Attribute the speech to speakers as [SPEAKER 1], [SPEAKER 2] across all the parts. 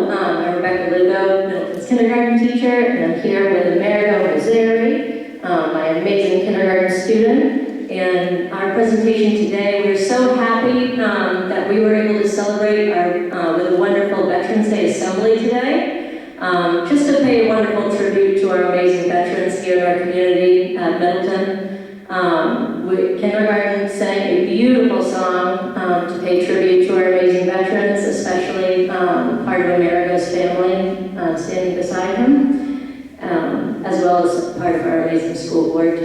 [SPEAKER 1] I'm Rebecca Lugo, Middleton's kindergarten teacher, and I'm here with Amerigo Rosari, my amazing kindergarten student. And our presentation today, we're so happy that we were able to celebrate with a wonderful Veterans Day Assembly today, just to pay a wonderful tribute to our amazing veterans here in our community at Middleton. Kindergarten sang a beautiful song to pay tribute to our amazing veterans, especially part of Amerigo's family standing beside him, as well as part of our amazing school board.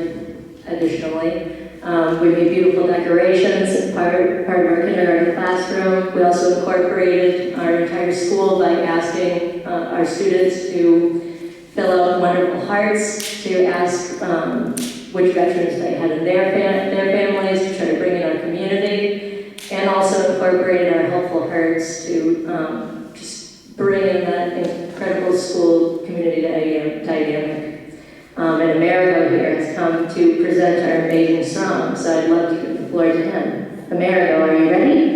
[SPEAKER 1] Additionally, we made beautiful decorations, part of our kindergarten classroom. We also incorporated our entire school by asking our students to fill out wonderful hearts to ask which veterans they had in their families, to try to bring in our community, and also incorporated our helpful hearts to just bring in that incredible school community dynamic. And Amerigo here has come to present our amazing song, so I'd love to give the floor to him. Amerigo, are you ready?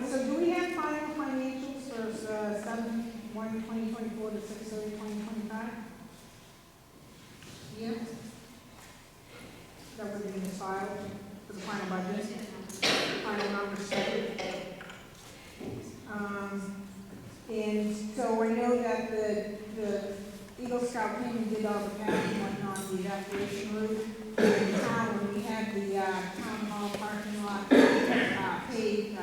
[SPEAKER 2] So do we have final financials for 7/1/2024 to 6/30/2025? Yeah. That would be in the file for the final budget. Final numbers stated. And so I know that the Eagle Scout team did all the packing on the evacuation route. In town, when we had the town hall parking lot paved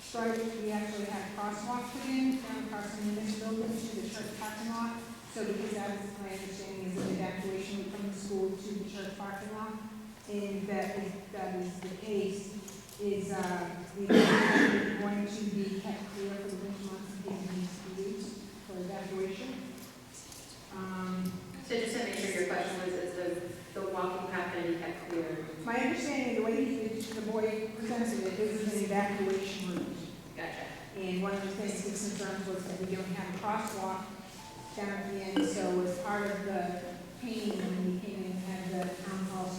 [SPEAKER 2] stripe, we actually had crosswalks put in down across the municipal building to the church parking lot. So because that is my understanding is an evacuation route from the school to the church parking lot. And that is the case, is the evacuation is going to be kept clear for the winter months in case it needs to be used for evacuation.
[SPEAKER 3] So just to make sure your question was, is the walking path going to be kept clear?
[SPEAKER 2] My understanding, the way the boy presented it, this is an evacuation route.
[SPEAKER 3] Gotcha.
[SPEAKER 2] And one of the things his concerns was that we don't have a crosswalk down at the end, so as part of the painting, when we came in and had the town hall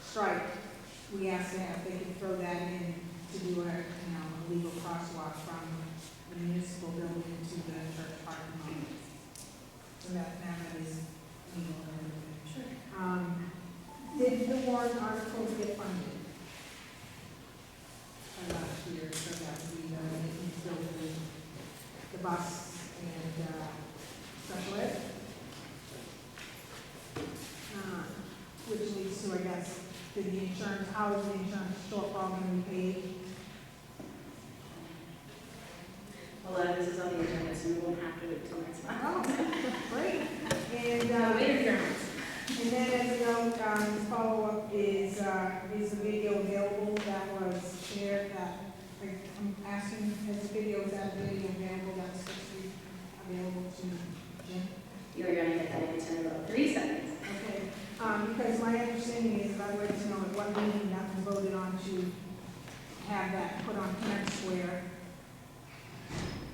[SPEAKER 2] stripe, we asked them if they could throw that in to do a legal crosswalk from the municipal building to the church parking lot. So that now that is legal and everything.
[SPEAKER 3] Sure.
[SPEAKER 2] Did the warrant articles get funded? Last year, so that we built the bus and special ed. Which leads to, I guess, did the insurance, how is the insurance shortfall going to be paid?
[SPEAKER 3] A lot of this is on the agenda, so we won't have to wait till next month.
[SPEAKER 2] Oh, great. And
[SPEAKER 3] Wait a minute.
[SPEAKER 2] and then as you know, the follow-up is the video available that was shared that I'm asking, is the video, is that video available, that's supposed to be available to Jim?
[SPEAKER 3] You're going to get that answer in about 3 seconds.
[SPEAKER 2] Okay, because my understanding is, I'd like to know at what meeting that was voted on to have that put on Parent Square.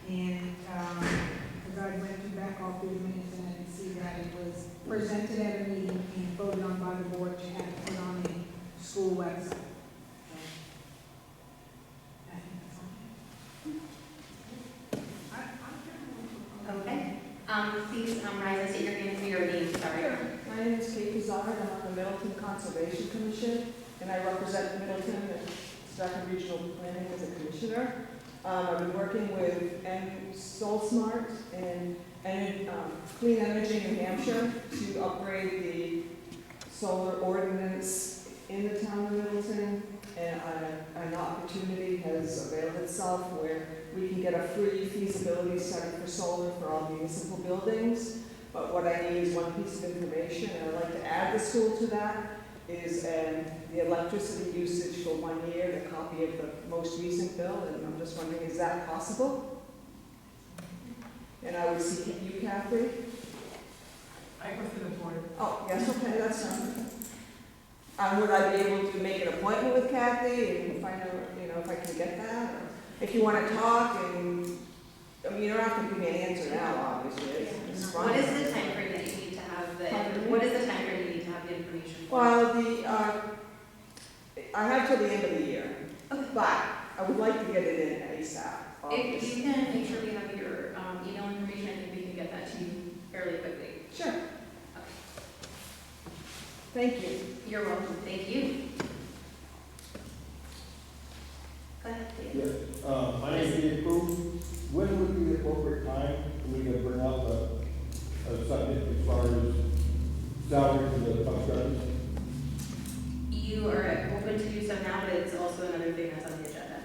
[SPEAKER 2] And, because I went back all through the minutes and I didn't see that it was presented at a meeting and voted on by the board to have it put
[SPEAKER 4] Middleton Conservation Commission, and I represent Middleton and Stratford Regional Planning as a commissioner. I've been working with SoulSmart and Clean Energy New Hampshire to upgrade the solar ordinance in the town of Middleton, and an opportunity has availed itself where we can get a free feasibility study for solar for all municipal buildings. But what I need is one piece of information, and I'd like to add the school to that, is the electricity usage for 1 year, and a copy of the most recent bill, and I'm just wondering, is that possible? And I would see you, Kathy.
[SPEAKER 3] I go through the board.
[SPEAKER 4] Oh, yes, okay, that's fine. Would I be able to make an appointment with Kathy and find out, if I can get that? Or if you want to talk, and, you don't have to give me an answer now, obviously. It's fine.
[SPEAKER 3] What is the timeframe that you need to have what is the timeframe you need to have the information for?
[SPEAKER 4] Well, I have till the end of the year,
[SPEAKER 3] Okay.
[SPEAKER 4] but I would like to get it in ASAP.
[SPEAKER 3] If
[SPEAKER 4] obviously.
[SPEAKER 3] you can make sure we have your email information, I think we can get that to you fairly quickly.
[SPEAKER 4] Sure. Thank you.
[SPEAKER 3] You're welcome. Thank you. Go ahead, David.
[SPEAKER 5] Yes, my name is Peter Cruz. When would be the appropriate time for me to bring up a subject as far as salary for the bus drivers?
[SPEAKER 3] You are open to do so now, but it's also another thing that's on the agenda.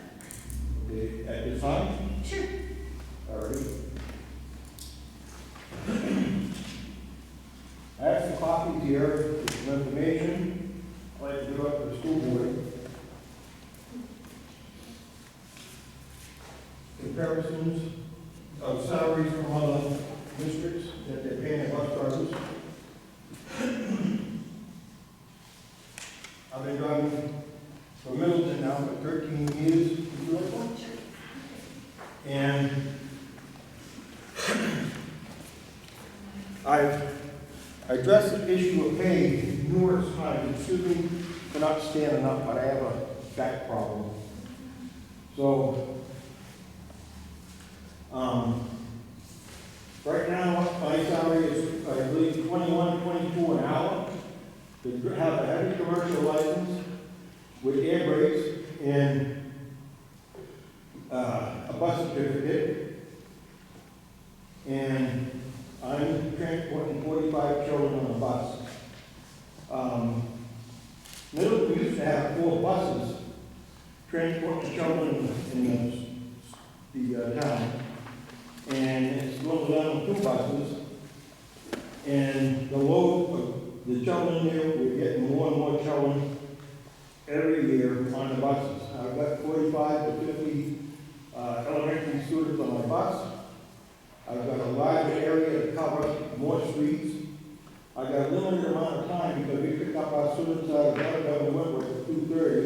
[SPEAKER 5] Okay, at this time?
[SPEAKER 3] Sure.
[SPEAKER 5] All right. I have some copies here with some information I'd like to give up to the school board. Comparisons of salaries from other districts that they're paying their bus drivers. I've been driving from Middleton now for 13 years. And I've addressed the issue of pay numerous times. Excuse me for not standing up, but I have a back problem. So, right now, my salary is, I believe, $21, $22 an hour. To have a heavy commercial license with air brakes and a bus certificate. And I'm transporting 45 children on a bus. Middleton used to have 4 buses transporting children in the town. And it's going down to 2 buses. And the load of the children there, we're getting more and more children every year on the buses. I've got 45 to 50 elementary students on my bus. I've got a larger area to cover more streets. I've got a limited amount of time because we pick up our students out of Belleville, Wentworth at 2:30.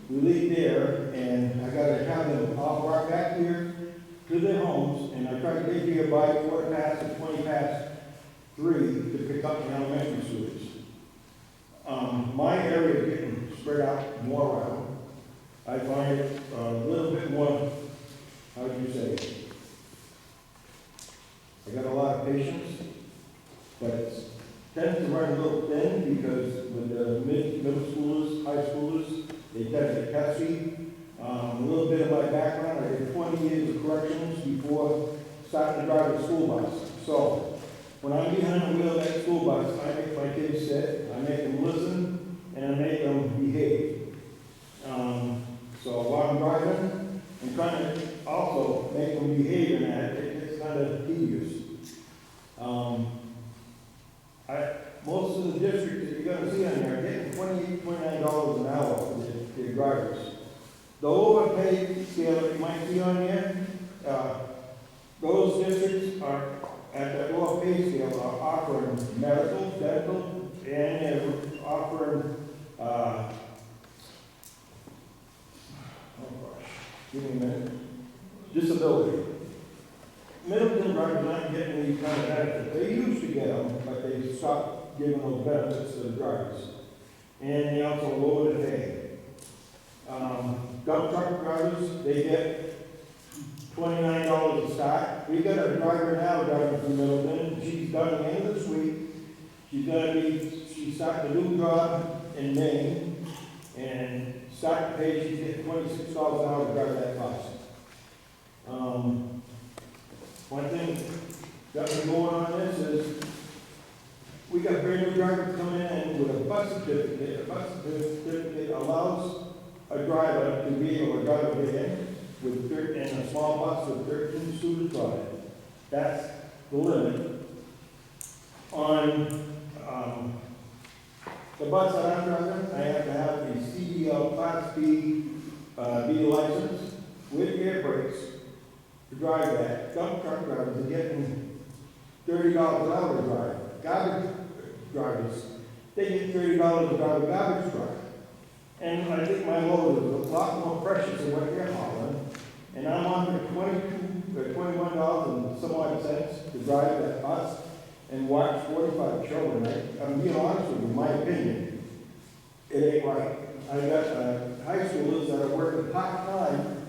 [SPEAKER 5] We leave there, and I got to have them all brought back here to their homes, and I try to get here by 3:15 to 3 to pick up the elementary students. My area is getting spread out more around. I find it a little bit more, how do you say it? I got a lot of patience, but it tends to run a little thin because with the middle schoolers, high schoolers, they tend to get testy. A little bit of my background, I did 20 years of corrections before starting to drive a school bus. So when I'm behind the wheel of that school bus, I make my kids sit, I make them listen, and I make them behave. So while I'm driving, I'm trying to also make them behave in that. It's kind of tedious. Most of the districts that you're going to see on there are getting $28, $29 an hour for their drivers. The overpay scale that you might see on there, those districts are at that lower pay scale are offering medical, dental, and they're offering, oh gosh, give me a minute, disability. Middleton drivers aren't getting these kind of benefits. They used to get them, but they stopped giving those benefits to the drivers. And they also lowered the pay. Dump truck drivers, they get $29 a start. We got a driver now driving from Middleton. She's done the end of this week. She's She started a new job in Maine, and started to pay, she's getting $26 an hour to drive that bus. One thing got me going on this is, we got brand new drivers coming in with a bus certificate. A bus certificate allows a driver to be able to drive a van with and a small bus with 13 students on it. That's the limit. On the bus that I'm driving, I have to have a CDL Class B license with air brakes to drive that. Dump truck drivers are getting $30 an hour to drive. Garbage drivers, they get $30 to drive a garbage truck. And I think my load is a lot more precious than what they're hauling. And I'm on for $21 and some odd cents to drive that bus and watch 45 children. I'm being honest with you, my opinion, it ain't right. I got high schoolers that are working part-time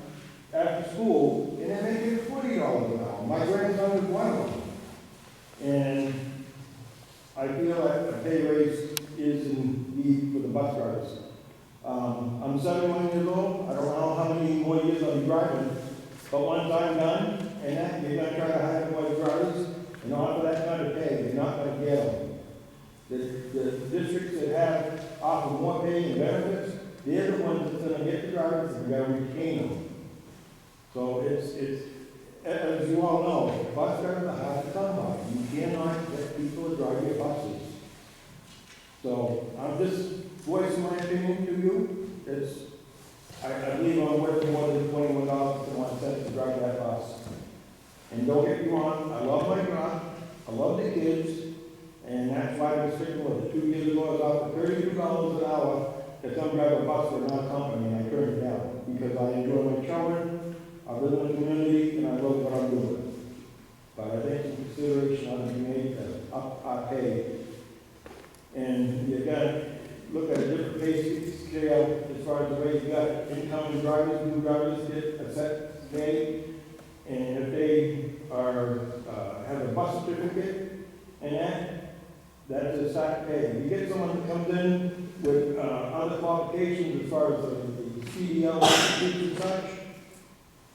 [SPEAKER 5] after school, and they're making $40 an hour. My grandson is one of them. And I feel like a pay raise is in need for the bus drivers. I'm 71 years old. I don't know how many more years I'll be driving, but once I'm done, and that, you're going to try to hire more drivers, and offer that kind of pay, you're not going to get them. The districts that have offer more pay and benefits, they're the ones that's going to get the drivers, and you got to retain them. So it's as you all know, bus drivers are hard to come by. You cannot get people to drive your buses. So I'm just voicing my opinion to you. I believe I'm worth more than $21.01 to drive that bus. And don't get me wrong, I love my job, I love the kids, and that's why I'm sticking with it. 2 years ago, I was out for $32 an hour to come drive a bus for another company, and I turned it down because I enjoy my children, I live in the community, and I love what I'm doing. But I think some consideration ought to be made to up our pay. And you got to look at a different pay scale as far as the way you got incoming drivers, new drivers get a set pay. And if they are, have a bus certificate and that's a start pay. If you get someone that comes in with other qualifications as far as the CDL and such,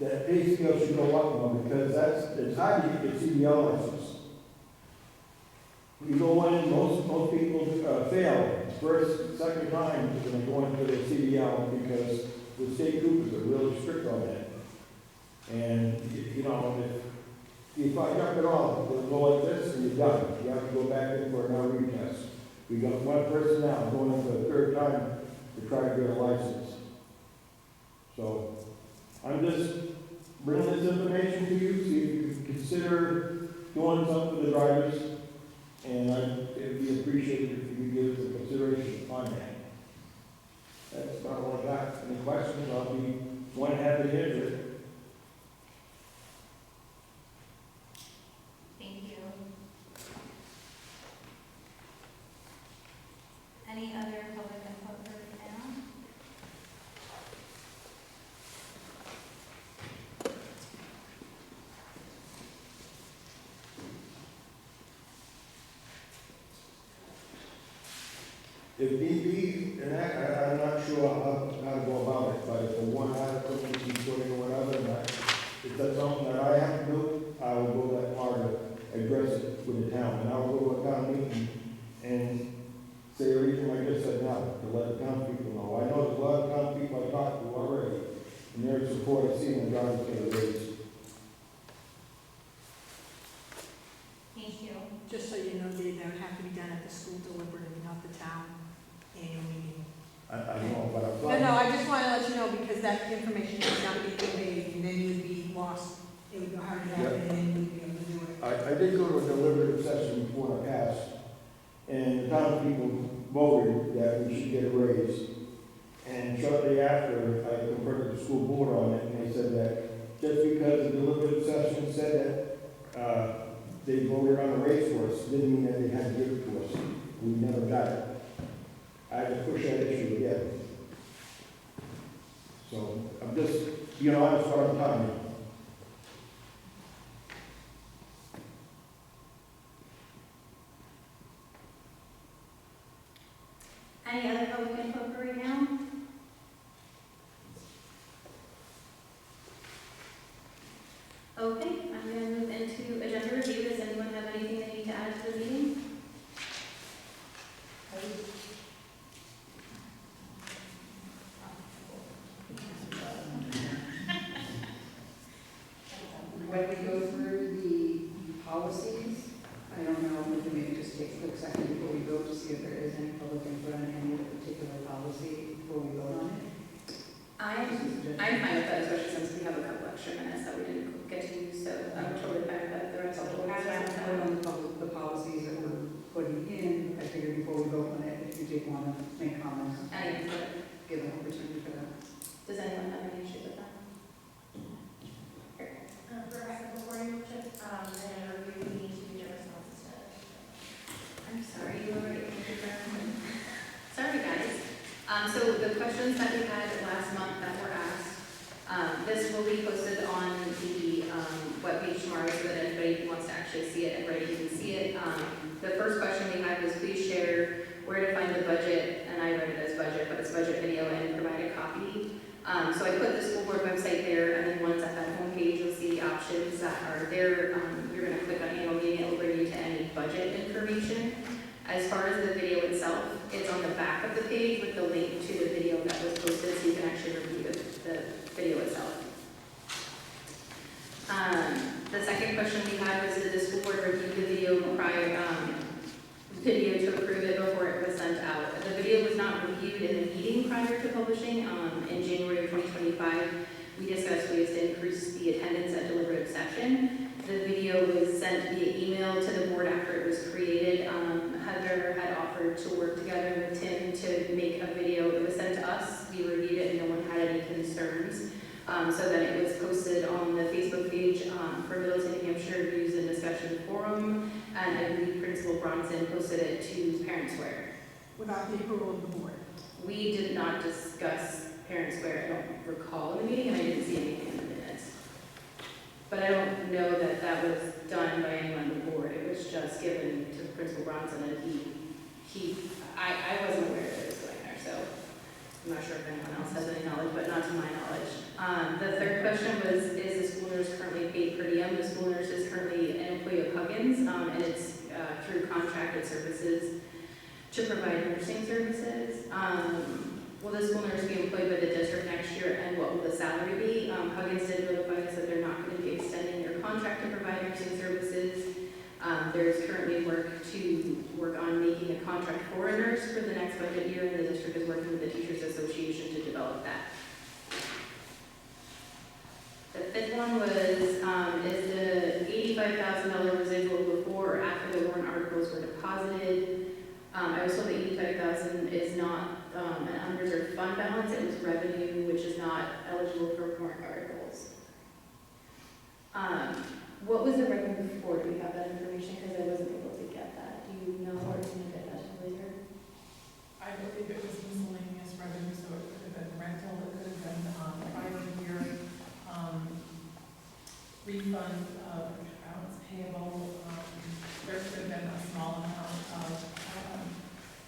[SPEAKER 5] that pay scale should go up more because it's hard to get your CDL license. You go in, most people fail first, second time when they go into the CDL because the state troopers are really strict on that. And, you know, if you fuck up at all, it'll go like this and you're done. You have to go back in for another retest. We got one person now going in for the third time to try to get a license. So, I'm just bringing this information to you, see if you could consider doing something for the drivers. And it'd be appreciated if you could give us a consideration on that. That's about all I got. Any questions? I'll be one happy to answer it.
[SPEAKER 3] Thank you. Any other public input for now?
[SPEAKER 5] If need be, and I'm not sure how to go about it, but if the one article needs to be put in or whatever, and if that's something that I have to do, I will go that far to address it with the town. And I will go to a town meeting and say everything I just said now, to let the town people know. I know there's a lot of town people I talked to already, and they're in support of seeing the drivers get a raise.
[SPEAKER 3] Thank you.
[SPEAKER 2] Just so you know, Dave, that would have to be done at the school deliberative, not the town annual meeting.
[SPEAKER 5] I know, but I'm
[SPEAKER 2] No, I just want to let you know because that information is not being conveyed, and then you would be lost. It would go hard to happen, and then you would be able to do it.
[SPEAKER 5] I did go to a deliberative session before I passed, and the town people voted that we should get a raise. And shortly after, I conferred the school board on it, and they said that just because the deliberative session said that they voted on a raise for us, didn't mean that they had to give it to us. We never got it. I had to push that issue again. So I'm just being honest what I'm telling you.
[SPEAKER 3] have public input for right now? Okay, I'm gonna move into agenda review. Does anyone have anything they need to add to the meeting?
[SPEAKER 6] When we go through the policies, I don't know, if we may just take a quick second before we vote to see if there is any public input on any particular policy before we vote on it.
[SPEAKER 3] I'm fine with that, especially since we have a couple extra minutes that we didn't get to use, so I'm totally fine with that. The rest of the board is fine with
[SPEAKER 6] Vote
[SPEAKER 3] that.
[SPEAKER 6] on the policies that we're putting in, I figured before we vote on it, if you did want to make comments,
[SPEAKER 3] Any input?
[SPEAKER 6] give an opportunity for that.
[SPEAKER 3] Does anyone have any issues with that?
[SPEAKER 7] Rebecca, before you check, and review, we need to do your responses to.
[SPEAKER 3] I'm sorry, you already answered that. Sorry, guys. So the questions that we had last month that were asked, this will be posted on the webpage tomorrow so that anybody who wants to actually see it and ready can see it. The first question we had was please share where to find the budget, and I read it as budget, but it's budget video and provide a copy. So I put the school board website there, and then once at that homepage, you'll see the options that are there. You're going to click on annual meeting, it will bring you to any budget information. As far as the video itself, it's on the back of the page with the link to the video that was posted, so you can actually review the video itself. The second question we had was did the school board review the video video to approve it before it was sent out? The video was not reviewed in the meeting prior to publishing. In January of 2025, we discussed ways to increase the attendance at deliberative session. The video was sent via email to the board after it was created. Heather had offered to work together with Tim to make a video. It was sent to us. We reviewed it and no one had any concerns. So then it was posted on the Facebook page for Middleton, New Hampshire Reviews and Discussion Forum, and I believe Principal Bronson posted it to ParentSquare.
[SPEAKER 2] Without the approval of the board.
[SPEAKER 3] We did not discuss ParentSquare, I don't recall in the meeting, and I didn't see anything in the minutes. But I don't know that that was done by anyone on the board. It was just given to Principal Bronson, and I wasn't aware that it was going there, so I'm not sure if anyone else has any knowledge, but not to my knowledge. The third question was, is the school nurse currently paid per diem? The school nurse is currently an employee of Huggins, and it's through contracted services to provide nursing services. Will the school nurse be employed by the district next year, and what will the salary be? Huggins did notify us that they're not going to be extending their contract to provide nursing services. There's currently work on making a contract for a nurse for the next budget year, and the district is working with the Teachers Association to develop that. The fifth one was, is the $85,000 residual before or after the warrant articles were deposited? I was told the $85,000 is not an unreserved fund balance, it was revenue, which is not eligible for warrant articles. What was the revenue before? Do we have that information? Because I wasn't able to get that. Do you know, or can you get that later?
[SPEAKER 8] I believe it was miscellaneous revenue, so it could have been rental, it could have been prior year refund of accounts payable. There could have been a small amount of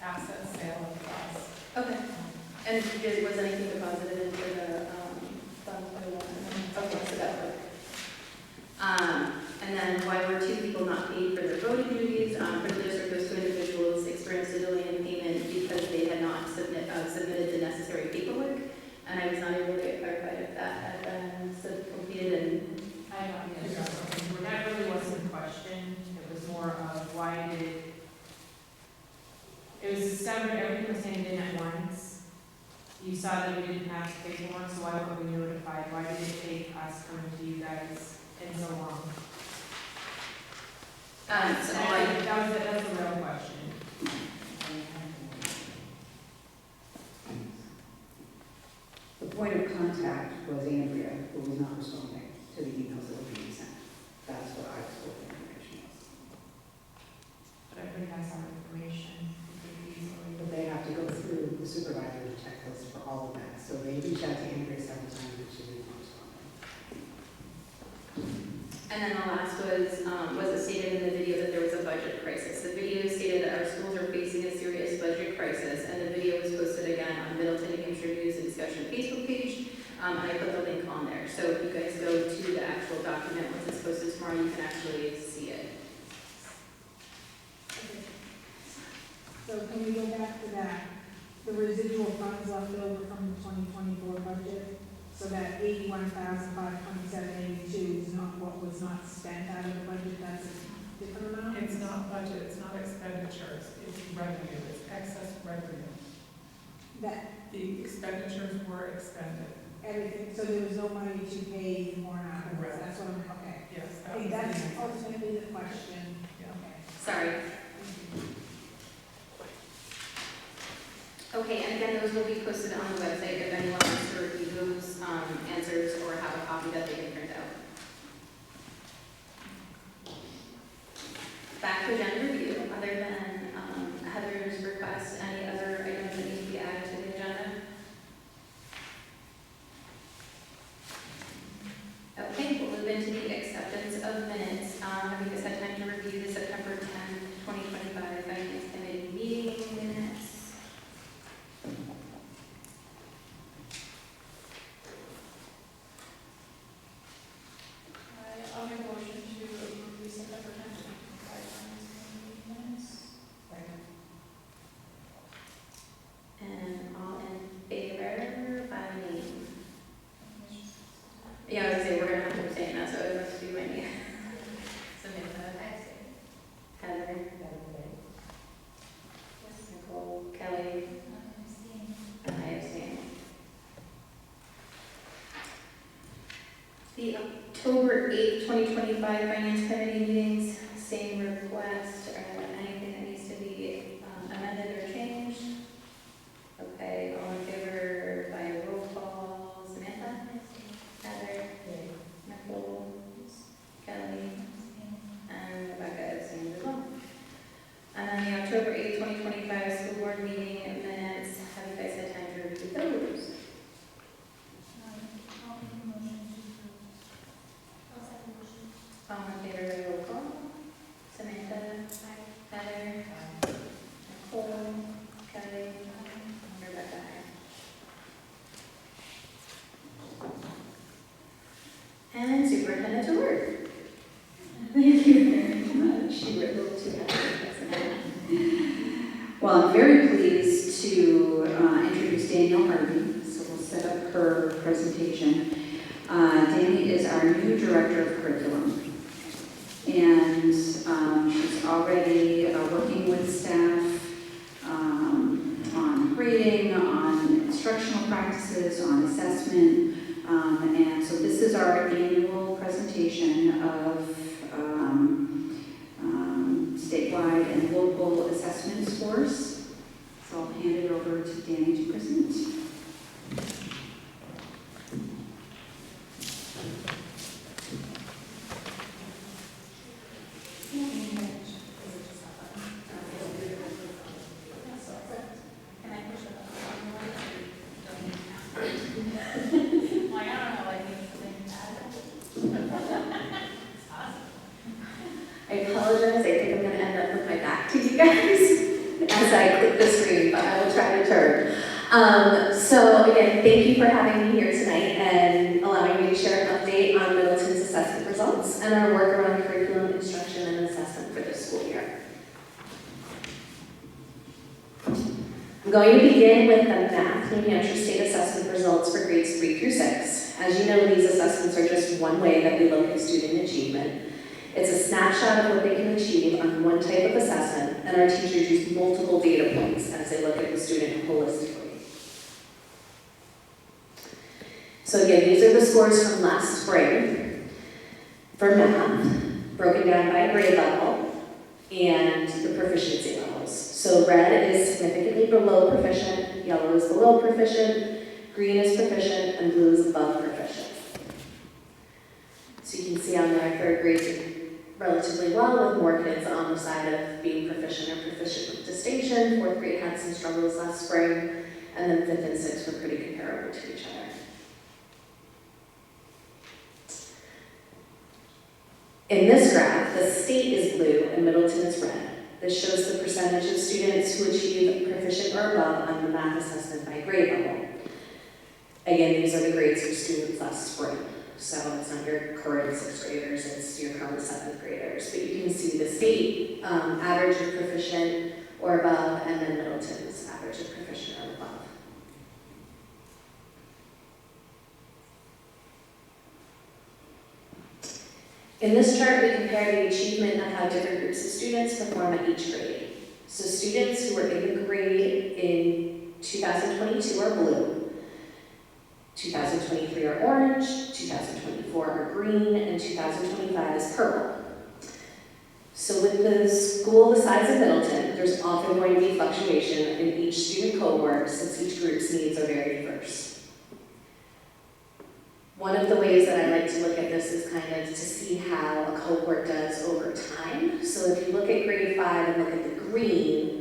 [SPEAKER 8] asset sale of gas.
[SPEAKER 3] Okay. And was anything deposited into the fund for the warrant? Okay, so that worked. And then why were two people not paid for their voting duties? For the district, those two individuals experienced a delay in payment because they had not submitted the necessary paperwork, and I was not able to get clarified if that had been completed. And
[SPEAKER 7] I don't know, that really wasn't a question, it was more of why did, it was discovered everything was handed in at once. You saw that we didn't have paperwork, so why weren't we notified? Why did it take us coming to you guys in so long?
[SPEAKER 3] so
[SPEAKER 7] That was a real question.
[SPEAKER 6] The point of contact was Andrea, who was not responding to the emails that were being sent. That's what I was told the information was.
[SPEAKER 7] But I think that's our information.
[SPEAKER 6] But they have to go through the supervisor's checklist for all of that. So they reached out to Andrea several times, but she didn't respond.
[SPEAKER 3] And then the last was it stated in the video that there was a budget crisis. The video stated that our schools are facing a serious budget crisis, and the video was posted I put the link on there. So if you guys go to the actual document, once it's posted tomorrow, you can actually see it.
[SPEAKER 2] So can we go back to that, the residual funds left over from the 2024 budget? So that 81,527.82 is not what was not spent out of the budget, that's a different amount?
[SPEAKER 8] It's not budget, it's not expenditures, it's revenue, it's excess revenue.
[SPEAKER 2] That,
[SPEAKER 8] The expenditures were expended.
[SPEAKER 2] everything, so there was no money to pay more out of it,
[SPEAKER 8] Correct.
[SPEAKER 2] that's what I'm, okay.
[SPEAKER 8] Yes, that
[SPEAKER 2] Okay,
[SPEAKER 8] was
[SPEAKER 2] that's
[SPEAKER 8] the-
[SPEAKER 2] ultimately the question.
[SPEAKER 8] Yeah.
[SPEAKER 2] Okay.
[SPEAKER 3] Sorry. Okay, and again, those will be posted on the website if anyone wants to review those answers or have a copy that they can print out. Back to agenda review, other than Heather's request, any other items that need to be added to the agenda? Okay, we'll move into the acceptance of minutes. Have you guys had time to review the September 10th, 2025 Finance Committee meeting minutes?
[SPEAKER 7] I'll make a motion to approve the September 10th, 2025 finance committee minutes.
[SPEAKER 3] And all in favor by name? Yeah, I was gonna say, we're gonna have to abstain now, so it must be by name. Samantha? Heather? Nicole? Kelly? And I abstain. The October 8th, 2025 Finance Committee meetings, same request, or anything that needs to be amended or changed? Okay, all in favor by roll call, Samantha? Heather? Nicole? Kelly? And Rebecca abstains as well. And then the October 8th, 2025 school board meeting minutes, have you guys had time to review those? All in favor by roll call, Samantha? Heather? Nicole? Kelly? Rebecca? And superintendent to work. Thank you very much. You were a little too happy.
[SPEAKER 6] Well, I'm very pleased to introduce Danielle Harvey, so we'll set up her presentation. Danny is our new Director of Curriculum, and she's already working with staff on grading, on instructional practices, on assessment, and so this is our annual presentation of statewide and local assessment scores. So I'll hand it over to Danny to present.
[SPEAKER 3] Can I push it up?
[SPEAKER 7] Well, I don't know, like,
[SPEAKER 3] I apologize, I think I'm gonna end up with my back to you guys as I click the screen, but I will try to turn. So again, thank you for having me here tonight and allowing me to share an update on Middleton's assessment results and our work around curriculum, instruction, and assessment for this school year. I'm going to begin with the Math New Hampshire State Assessment results for grades 3 through 6. As you know, these assessments are just one way that we look at student achievement. It's a snapshot of what they can achieve on one type of assessment, and our teachers use multiple data points as they look at the student holistically. So again, these are the scores from last spring for math, broken down by grade level and the proficiency levels. So red is significantly below proficient, yellow is below proficient, green is proficient, and blue is above proficient. So you can see on there, third grade did relatively well, with more kids on the side of being proficient or proficient with distinction. Fourth grade had some struggles last spring, and then fifth and sixth were pretty comparable to each other. In this graph, the state is blue and Middleton is red. This shows the percentage of students who achieve proficient or above on the math assessment by grade level.
[SPEAKER 9] Again, these are the grades for students last spring. So it's not your current 6th graders, it's your current 7th graders. But you can see the state average of proficient or above, and then Middleton's average of proficient or above. In this chart, we compare the achievement of how different groups of students perform at each grade. So students who were in the grade in 2022 are blue, 2023 are orange, 2024 are green, and 2025 is purple. So with the school the size of Middleton, there's often going to be fluctuation in each student cohort since each group's needs are very diverse. One of the ways that I like to look at this is kind of to see how a cohort does over time. So if you look at grade 5 and look at the green,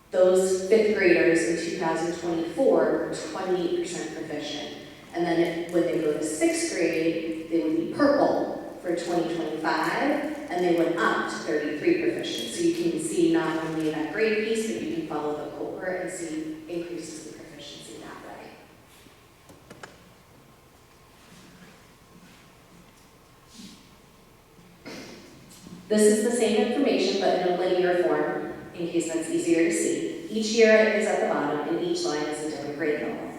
[SPEAKER 9] those 5th graders in 2024 were 28% proficient. And then when they go to 6th grade, they would be purple for 2025, and they went up to 33 proficient. So you can see not only that grade piece, but you can follow the cohort and see increases in proficiency that way. This is the same information, but in a linear form, in case that's easier to see. Each year it is at the bottom, and each line is a different grade level.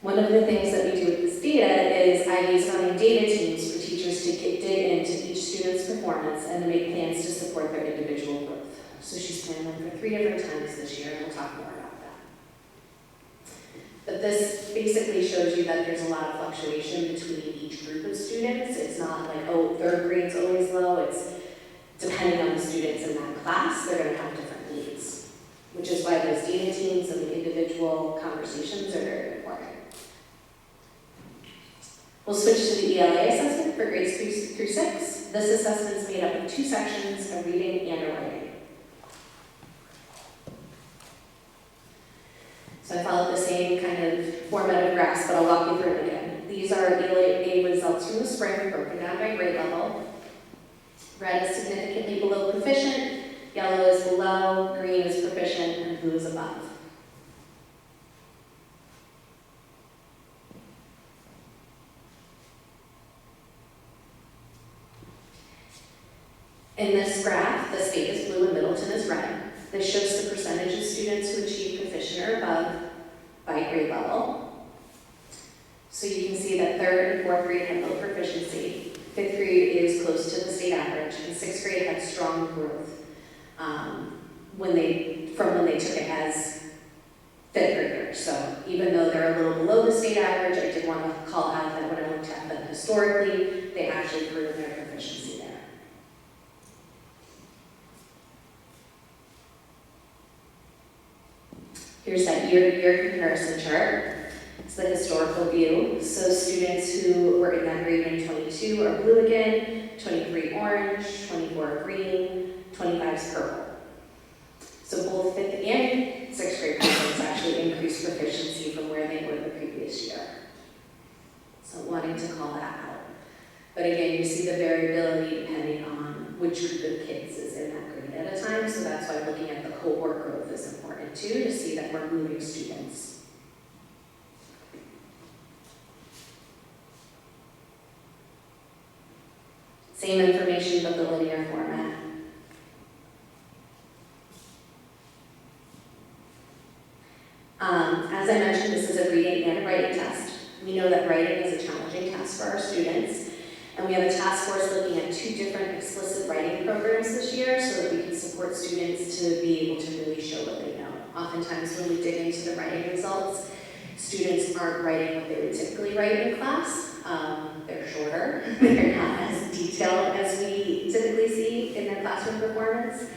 [SPEAKER 9] One of the things that we do with this data is I use running data teams for teachers to dig into each student's performance and to make plans to support their individual growth. So she's planned them for 3 different times this year, and we'll talk more about that. But this basically shows you that there's a lot of fluctuation between each group of students. It's not like, oh, 3rd grade's always low. It's depending on the students in that class, they're going to have different needs, which is why those data teams and the individual conversations are very important. We'll switch to the ELA assessment for grades 3 through 6. This assessment is made up of 2 sections, a reading and a writing. So I followed the same kind of format of graphs, but I'll walk you through it again. These are ELA results from the spring, broken down by grade level. Red is significantly below proficient, yellow is below, green is proficient, and blue is above. In this graph, the state is blue and Middleton is red. This shows the percentage of students who achieve proficient or above by grade level. So you can see that 3rd and 4th grade have low proficiency. 5th grade is close to the state average, and 6th grade had strong growth when they took it as 5th graders. So even though they're a little below the state average, I did want to call out that when I looked at them historically, they actually grew in their proficiency there. Here's that year-to-year comparison chart. It's the historical view. So students who were in that grade in 22 are blue again, 23 orange, 24 green, 25 is purple. So both 5th and 6th grade students actually increased proficiency from where they were the previous year. So wanting to call that out. But again, you see the variability depending on which group of kids is in that grade at a time. So that's why looking at the cohort growth is important too, to see that we're moving students. Same information, but the linear format. As I mentioned, this is a reading and a writing test. We know that writing is a challenging task for our students, and we have a task force looking at 2 different explicit writing programs this year so that we can support students to be able to really show what they know. Oftentimes when we dig into the writing results, students aren't writing what they would typically write in class. They're shorter, they're not as detailed as we typically see in their classroom performance.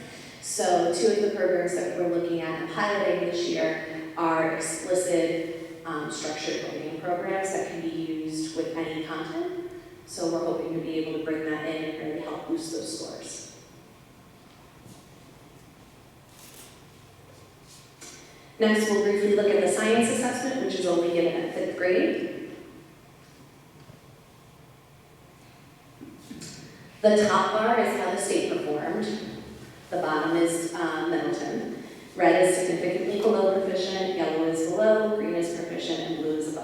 [SPEAKER 9] So 2 of the programs that we're looking at and piloting this year are explicit structured writing programs that can be used with any content. So we're hoping to be able to bring that in and really help boost those scores. Next, we'll briefly look at the science assessment, which is only given at 5th grade. The top bar is how the state performed. The bottom is Middleton. Red is significantly below proficient, yellow is below, green is proficient, and blue is above.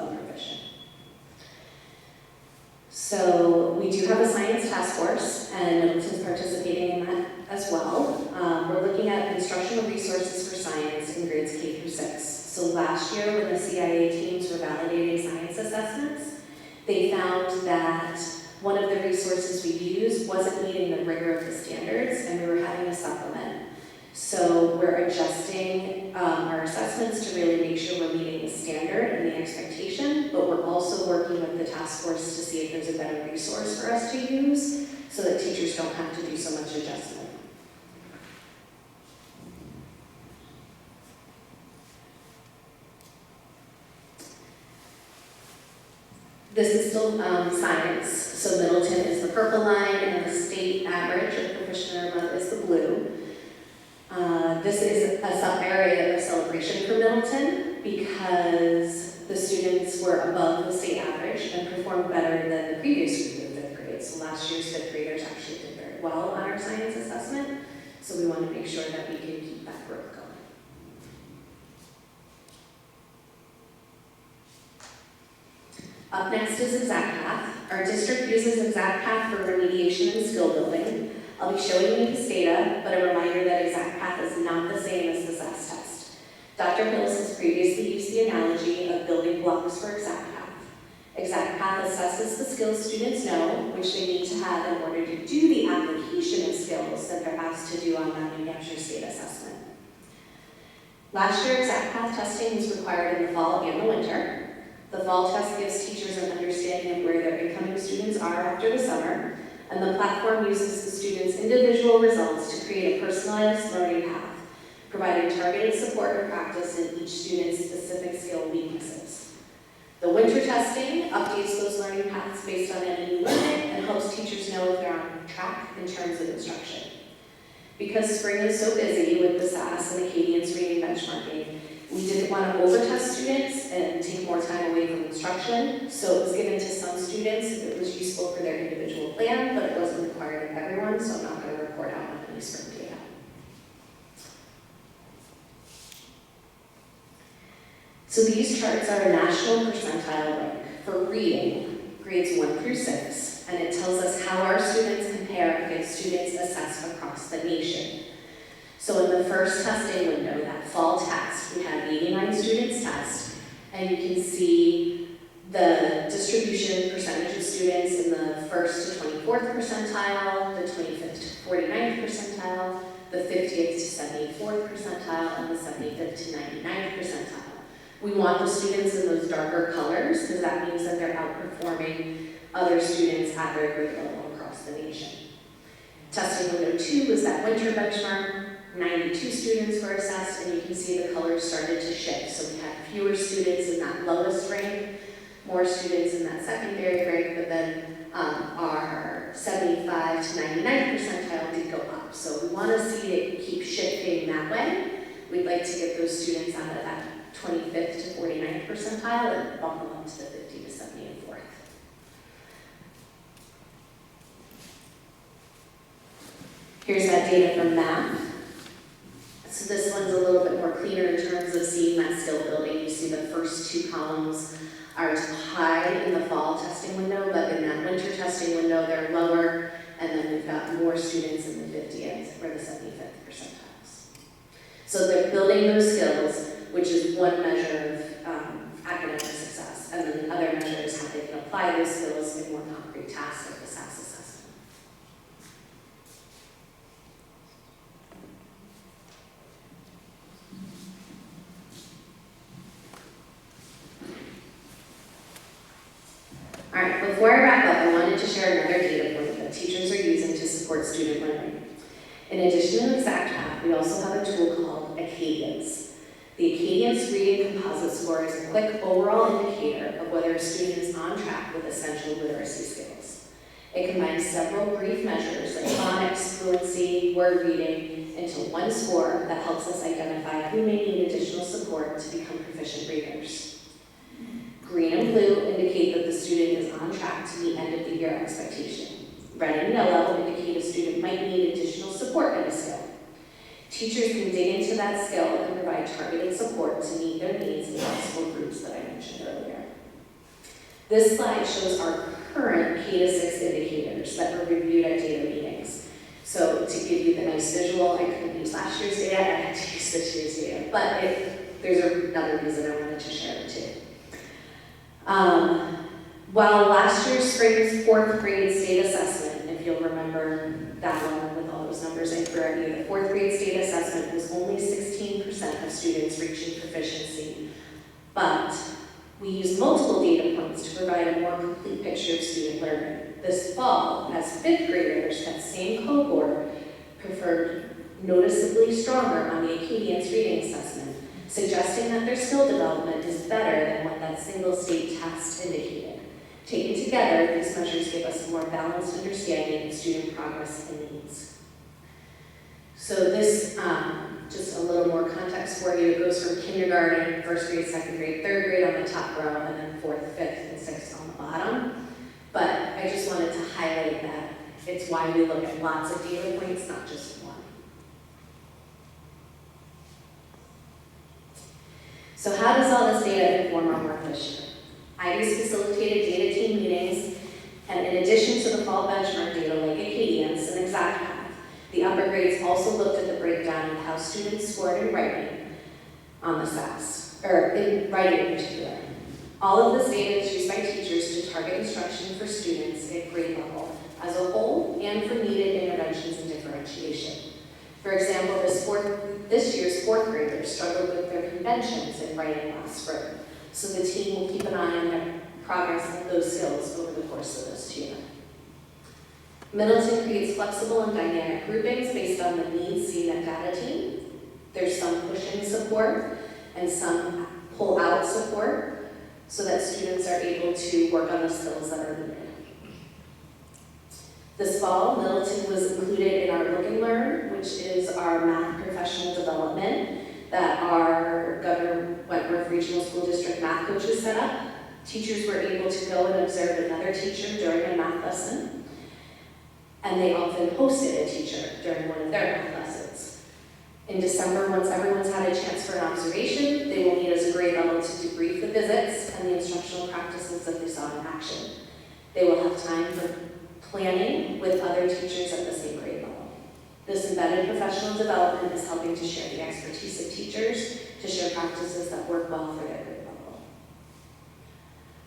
[SPEAKER 9] last year when the CIA teams were validating science assessments, they found that one of the resources we used wasn't meeting the rigor of the standards, and we were having to supplement. So we're adjusting our assessments to really make sure we're meeting the standard and the expectation, but we're also working with the task force to see if there's a better resource for us to use so that teachers don't have to do so much adjustment. This is still science, so Middleton is the purple line and the state average of proficient or above is the blue. This is a sub-area of celebration for Middleton because the students were above the state average and performed better than the previous group of fifth grade. So last year's fifth graders actually did very well on our science assessment, so we want to make sure that we can keep that growth going. Up next is ExactPath. Our district uses ExactPath for remediation and skill building. I'll be showing you this data, but a reminder that ExactPath is not the same as the SAS test. Dr. Hills has previously used the analogy of building blocks for ExactPath. ExactPath assesses the skills students know, which they need to have in order to do the application of skills that they're asked to do on that New Hampshire state assessment. Last year, ExactPath testing was required in the fall and the winter. The fall test gives teachers an understanding of where their incoming students are after the summer, and the platform uses the students' individual results to create a personalized learning path, providing targeted support and practice in each student's specific skill weaknesses. The winter testing updates those learning paths based on any new learning and helps teachers know if they're on track in terms of instruction. Because spring is so busy with the SAS and the Acadians reading benchmarking, we didn't want to over-test students and take more time away from instruction, so it was given to some students if it was useful for their individual plan, but it wasn't required of everyone, so I'm not going to report out on any spring data. So these charts are a national percentile rank for reading, grades 1 through 6, and it tells us how our students compare against students assessed across the nation. So in the first testing window, that fall test, we had 89 students test, and you can see the distribution percentage of students in the 1st to 24th percentile, the 25th to 49th percentile, the 50th to 74th percentile, and the 75th to 99th percentile. We want the students in those darker colors because that means that they're outperforming other students at their grade level across the nation. Testing window 2 was that winter benchmark. 92 students were assessed, and you can see the colors started to shift. So we had fewer students in that lowest rank, more students in that secondary rank, but then our 75 to 99 percentile did go up. So we want to see it keep shifting that way. We'd like to get those students out of that 25th to 49th percentile and bump them up to the 50 to 74th. Here's that data from math. So this one's a little bit more cleaner in terms of seeing that skill building. You see the first two columns are high in the fall testing window, but in that winter testing window, they're lower, and then we've got more students in the 50th or the 75th percentiles. So they're building those skills, which is one measure of academic success, and then the other measure is how they can apply those skills in more concrete tasks like the SAS assessment. All right, before I wrap up, I wanted to share another data point that teachers are using to support student learning. In addition to ExactPath, we also have a tool called Acadians. The Acadians Reading Composite Score is a quick overall indicator of whether a student is on track with essential literacy skills. It combines several brief measures like phonics, fluency, word reading into one score that helps us identify who may need additional support to become proficient readers. Green and blue indicate that the student is on track to meet end of the year expectation. Red and yellow indicate a student might need additional support in a skill. Teachers can dig into that skill and provide targeted support to meet their needs in possible groups that I mentioned earlier. This slide shows our current K-6 indicators that were reviewed at data meetings. So to give you the nice visual, I couldn't use last year's data, I had to use this year's data, but there's another reason I wanted to share it too. While last year's spring's 4th grade state assessment, if you'll remember that one with all those numbers I threw at you, the 4th grade state assessment was only 16% of students reaching proficiency, but we used multiple data points to provide a more complete picture of student learning. This fall, as 5th graders, that same cohort performed noticeably stronger on the Acadians reading assessment, suggesting that their skill development is better than what that single state test indicated. Taken together, these measures give us a more balanced understanding of student progress and needs. So this, just a little more context for you, it goes from kindergarten, 1st grade, 2nd grade, 3rd grade on the top row, and then 4th, 5th, and 6th on the bottom. But I just wanted to highlight that it's why we look at lots of data points, not just one. So how does all this data inform our work this year? IB's facilitated data team meetings, and in addition to the fall benchmark data like Acadians and ExactPath, the upper grades also looked at the breakdown of how students scored in writing on the SAS, or in writing in particular. All of this data is used by teachers to target instruction for students at grade level as a whole and for needed interventions and differentiation. For example, this year's 4th graders struggled with their conventions in writing last spring, so the team will keep an eye on their progress in those skills over the course of this year. Middleton creates flexible and dynamic groupings based on the needs seen at data team. There's some push-in support and some pull-out support so that students are able to work on the skills that are needed. This fall, Middleton was included in our Look and Learn, which is our math professional development that our Governor Wentworth Regional School District math coaches set up. Teachers were able to go and observe another teacher during a math lesson, and they often hosted a teacher during one of their math lessons. In December, once everyone's had a chance for an observation, they will meet as a grade level to debrief the visits and the instructional practices that they saw in action. They will have time for planning with other teachers at the same grade level. This embedded professional development is helping to share the expertise of teachers to share practices that work well for their grade level.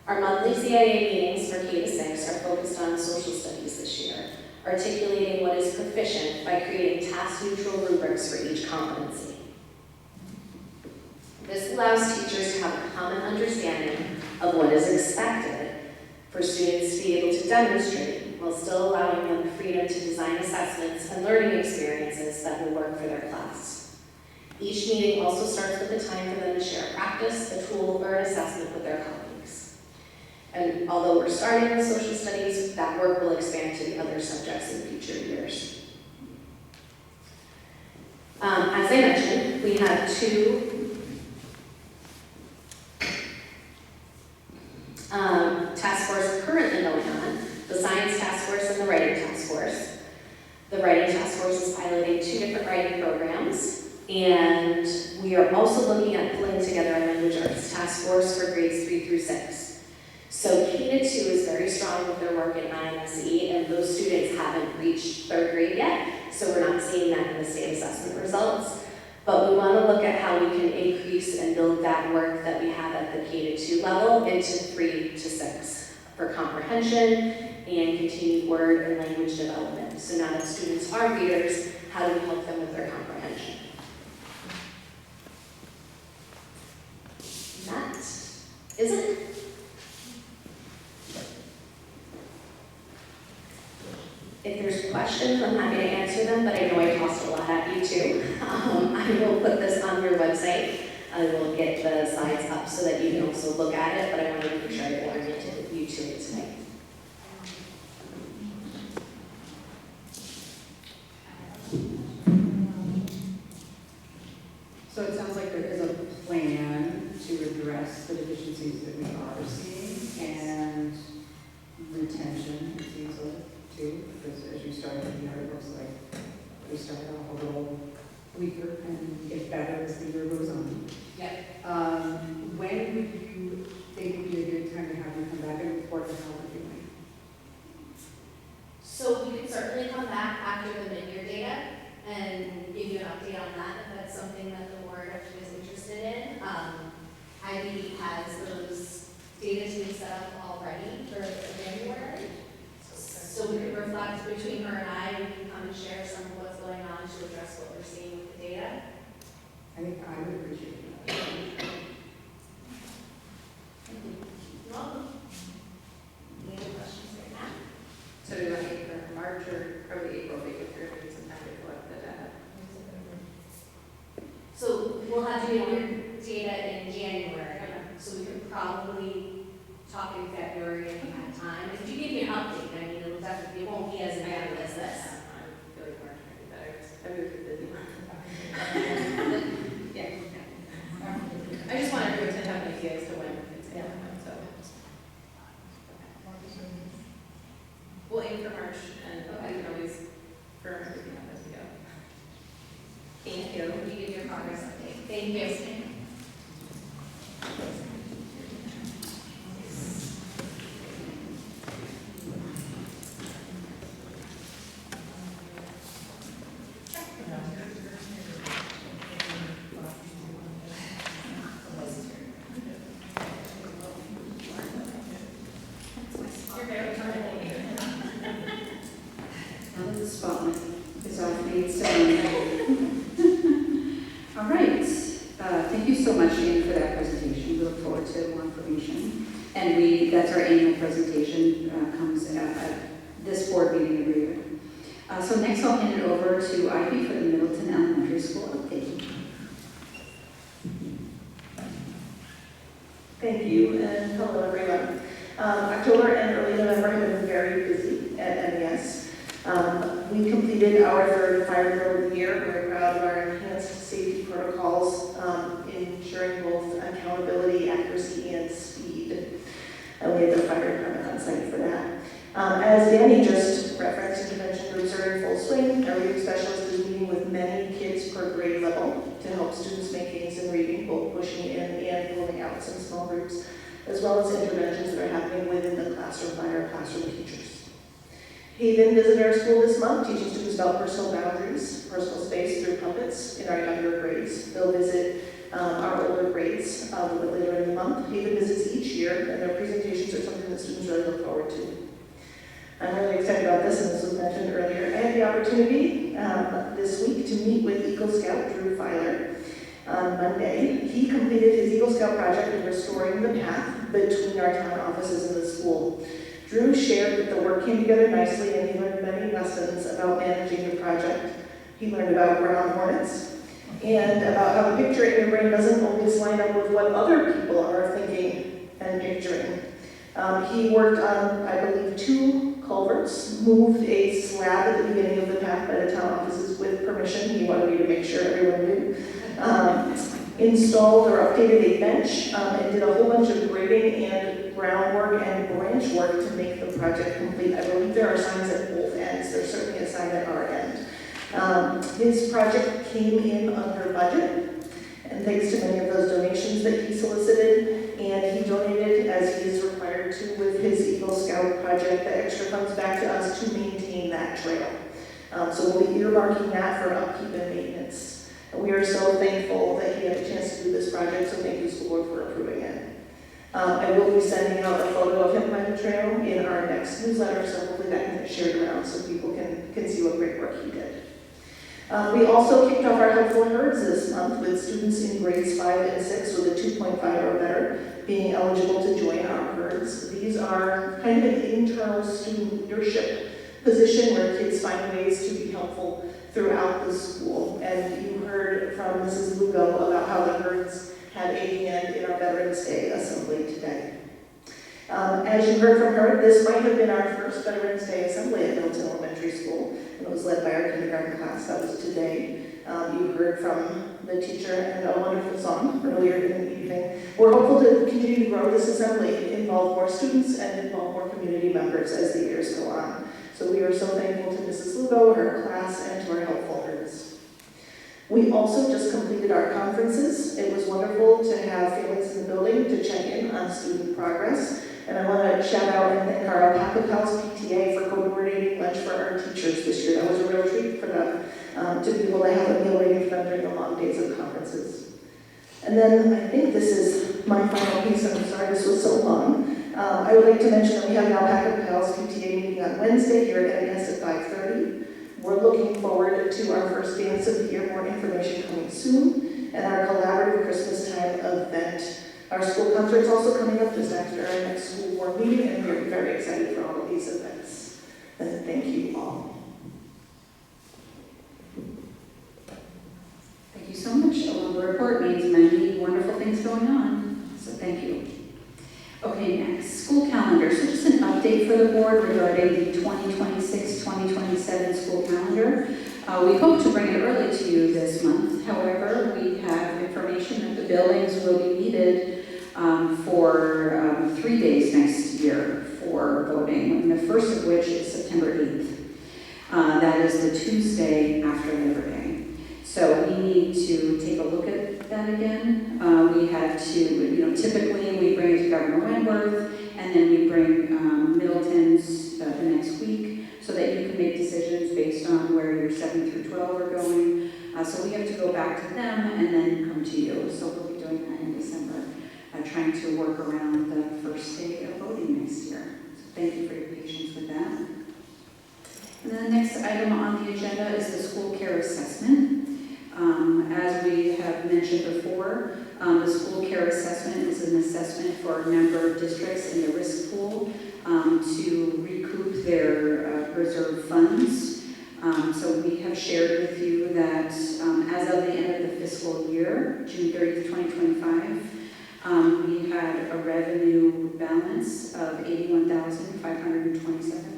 [SPEAKER 9] Our monthly CIA meetings for K-6 are focused on social studies this year, articulating what is proficient by creating task-neutral rubrics for each competency. This allows teachers to have a common understanding of what is expected for students to be able to demonstrate, while still allowing them the freedom to design assessments and learning experiences that will work for their class. Each meeting also starts with a time for them to share a practice, a tool, or an assessment with their colleagues. And although we're starting with social studies, that work will expand to the other subjects in future years. As I mentioned, we have two task forces currently going on, the Science Task Force and the Writing Task Force. The Writing Task Force is piloting 2 different writing programs, and we are also looking at pulling together a language arts task force for grades 3 through 6. So K-2 is very strong with their work in IMSE, and those students haven't reached 3rd grade yet, so we're not seeing that in the state assessment results. But we want to look at how we can increase and build that work that we have at the K-2 level into 3 to 6 for comprehension and continued word and language development. So now that students are readers, how do we help them with their comprehension? And that is it. If there's questions, I'm happy to answer them, but I know I tossed a lot at you too. I will put this on your website. I will get the slides up so that you can also look at it, but I wanted to make sure I oriented you to it tonight.
[SPEAKER 6] So it sounds like there is a plan to address the deficiencies that we are seeing and retention, it seems like, too, because as you started the year, it looks like we started off a little weaker and get better as the year goes on.
[SPEAKER 7] Yeah.
[SPEAKER 6] When would you think would be a good time to have you come back and report on how we're doing?
[SPEAKER 9] So we could certainly come back after the mid-year data and give you an update on that if that's something that the board is interested in.
[SPEAKER 10] for January.
[SPEAKER 3] So we can reflect between her and I, we can come and share some of what's going on to address what we're seeing with the data.
[SPEAKER 6] I think I would appreciate that.
[SPEAKER 3] You're welcome. Any other questions right now?
[SPEAKER 6] So do you want to aim for March or probably April, because we're going to some time to collect the data?
[SPEAKER 3] So we'll have to get your data in January, so we could probably talk in February if we have time. If you give me an update, I mean, it'll definitely, it won't be as bad as this.
[SPEAKER 6] I feel like March might be better, because February's a busy month. Yeah.
[SPEAKER 3] I just want everyone to have an idea as to when it's going to happen, so. We'll aim for March, and we can always firm everything up as we go. Thank you. You give your progress update. Thank you. You're very kind.
[SPEAKER 6] Now that the spotlight is off me, it's all right. Thank you so much, Jane, for that presentation. We look forward to more information. And that's our annual presentation, comes at this board meeting every year. So next I'll hand it over to Ivy for the Middleton Elementary School update.
[SPEAKER 11] Thank you, and hello everyone. October and early November have been very busy at MES. We completed our third fire drill of the year. We're proud of our enhanced safety protocols, ensuring both accountability, accuracy, and speed. And we had the fire department on site for that. As Danny just referenced, intervention groups are in full swing. Our reading specialist is meeting with many kids per grade level to help students make gains in reading, both pushing in and pulling out some small groups, as well as interventions that are happening within the classroom by our classroom teachers. Haven visited our school this month, teaching students about personal boundaries, personal space through puppets in our younger grades. They'll visit our older grades a little bit later in the month. Haven visits each year, and their presentations are something that students really look forward to. I'm really excited about this, and this was mentioned earlier. I had the opportunity this week to meet with Eagle Scout Drew Filer on Monday. He completed his Eagle Scout project of restoring the path between our town offices and the school. Drew shared that the work came together nicely, and he learned many lessons about managing the project. He learned about ground hornets and about how the picture in your brain doesn't always line up with what other people are thinking and picturing. He worked on, I believe, 2 culverts, moved a slab at the beginning of the path by the town offices with permission. He wanted me to make sure everyone knew. Installed or updated a bench, and did a whole bunch of grading and groundwork and branch work to make the project complete. I believe there are signs at both ends. There's certainly a sign at our end. His project came in under budget, and thanks to many of those donations that he solicited, and he donated, as he is required to with his Eagle Scout project, the extra funds back to us to maintain that trail. So we'll be earmarking that for upkeep and maintenance. We are so thankful that he had a chance to do this project, so thank you, school board, for approving it. I will be sending out a photo of him by the trail in our next newsletter, so hopefully that can get shared around so people can see what great work he did. We also kicked off our Helpful Herds this month with students in grades 5 and 6 with a 2.5 or better being eligible to join our herds. These are kind of an internal student leadership position where kids find ways to be helpful throughout the school. And you heard from Mrs. Lugo about how the herds had a hand in our Veterans Day assembly today. As you heard from her, this might have been our first Veterans Day assembly at Middleton Elementary School, and it was led by our kindergarten class. That was today. You heard from the teacher and a wonderful song earlier in the evening. We're hopeful to continue to grow this assembly, involve more students, and involve more community members as the years go on. So we are so thankful to Mrs. Lugo, her class, and to our Helpful Herds. We also just completed our conferences. It was wonderful to have families in the building to check in on student progress. And I want to shout out and thank our Alpaca Pals PTA for coordinating lunch for our teachers this year. That was a real treat for them to be able to have a meal ready for them during the long days of conferences. And then I think this is my final piece, and I'm sorry this was so long. I would like to mention that we have the Alpaca Pals PTA meeting on Wednesday here at NES at 5:30. We're looking forward to our first dance of the year, more information coming soon, and our collaborative Christmas time event. Our school concert's also coming up just after our next school board meeting, and we're very excited for all of these events. And thank you all.
[SPEAKER 6] Thank you so much. A little report means many wonderful things going on, so thank you. Okay, next, school calendar. So just an update for the board regarding the 2026-2027 school calendar. We hope to bring it early to you this month. However, we have information that the buildings will be needed for 3 days next year for voting, and the first of which is September 8th. That is the Tuesday after Labor Day. So we need to take a look at that again. We had to, typically we bring it to Governor Wentworth, and then we bring Middleton's the next week, so that you can make decisions based on where your 7 through 12 are going. So we have to go back to them and then come to you. So we'll be doing that in December, trying to work around the first day of voting next year. So thank you for your patience with that. And then the next item on the agenda is the school care assessment. As we have mentioned before, the school care assessment is an assessment for a number of districts in the risk pool to recoup their reserve funds. So we have shared with you that as of the end of the fiscal year, June 30th, 2025, we had a revenue balance of $81,527.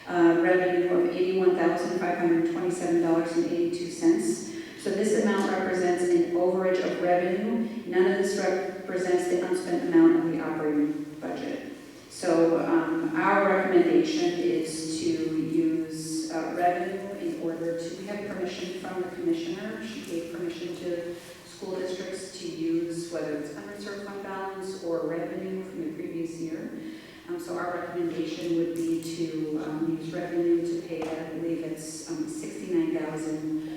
[SPEAKER 6] Revenue of $81,527.82. So this amount represents an overage of revenue. None of this represents the unspent amount of the operating budget. So our recommendation is to use revenue in order to, we have permission from the commissioner. She gave permission to school districts to use whether it's unreserved fund balance or revenue from the previous year. So our recommendation would be to use revenue to pay, I believe it's $69,000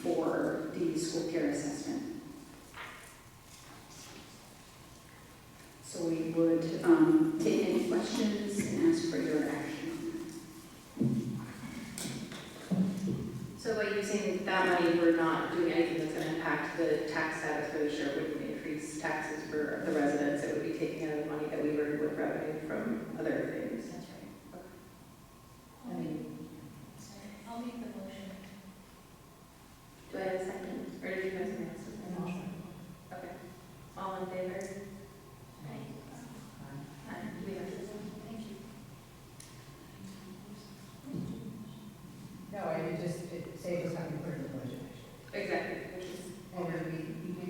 [SPEAKER 6] for the school care assessment. So we would take any questions and ask for your action.
[SPEAKER 3] So by using that money, we're not doing anything that's going to impact the tax status for the sheriff, wouldn't increase taxes for the residents. It would be taking out of the money that we earned with revenue from other things.
[SPEAKER 9] That's right.
[SPEAKER 3] Okay. I mean,
[SPEAKER 9] I'll make the motion. Do I have a second?
[SPEAKER 3] or did you guys make something? Okay. All in favor?
[SPEAKER 9] Aye.
[SPEAKER 3] We have to.
[SPEAKER 9] Thank you.
[SPEAKER 10] No, I just, it saves us having to put it in the budget.
[SPEAKER 3] Exactly. Which is,
[SPEAKER 10] And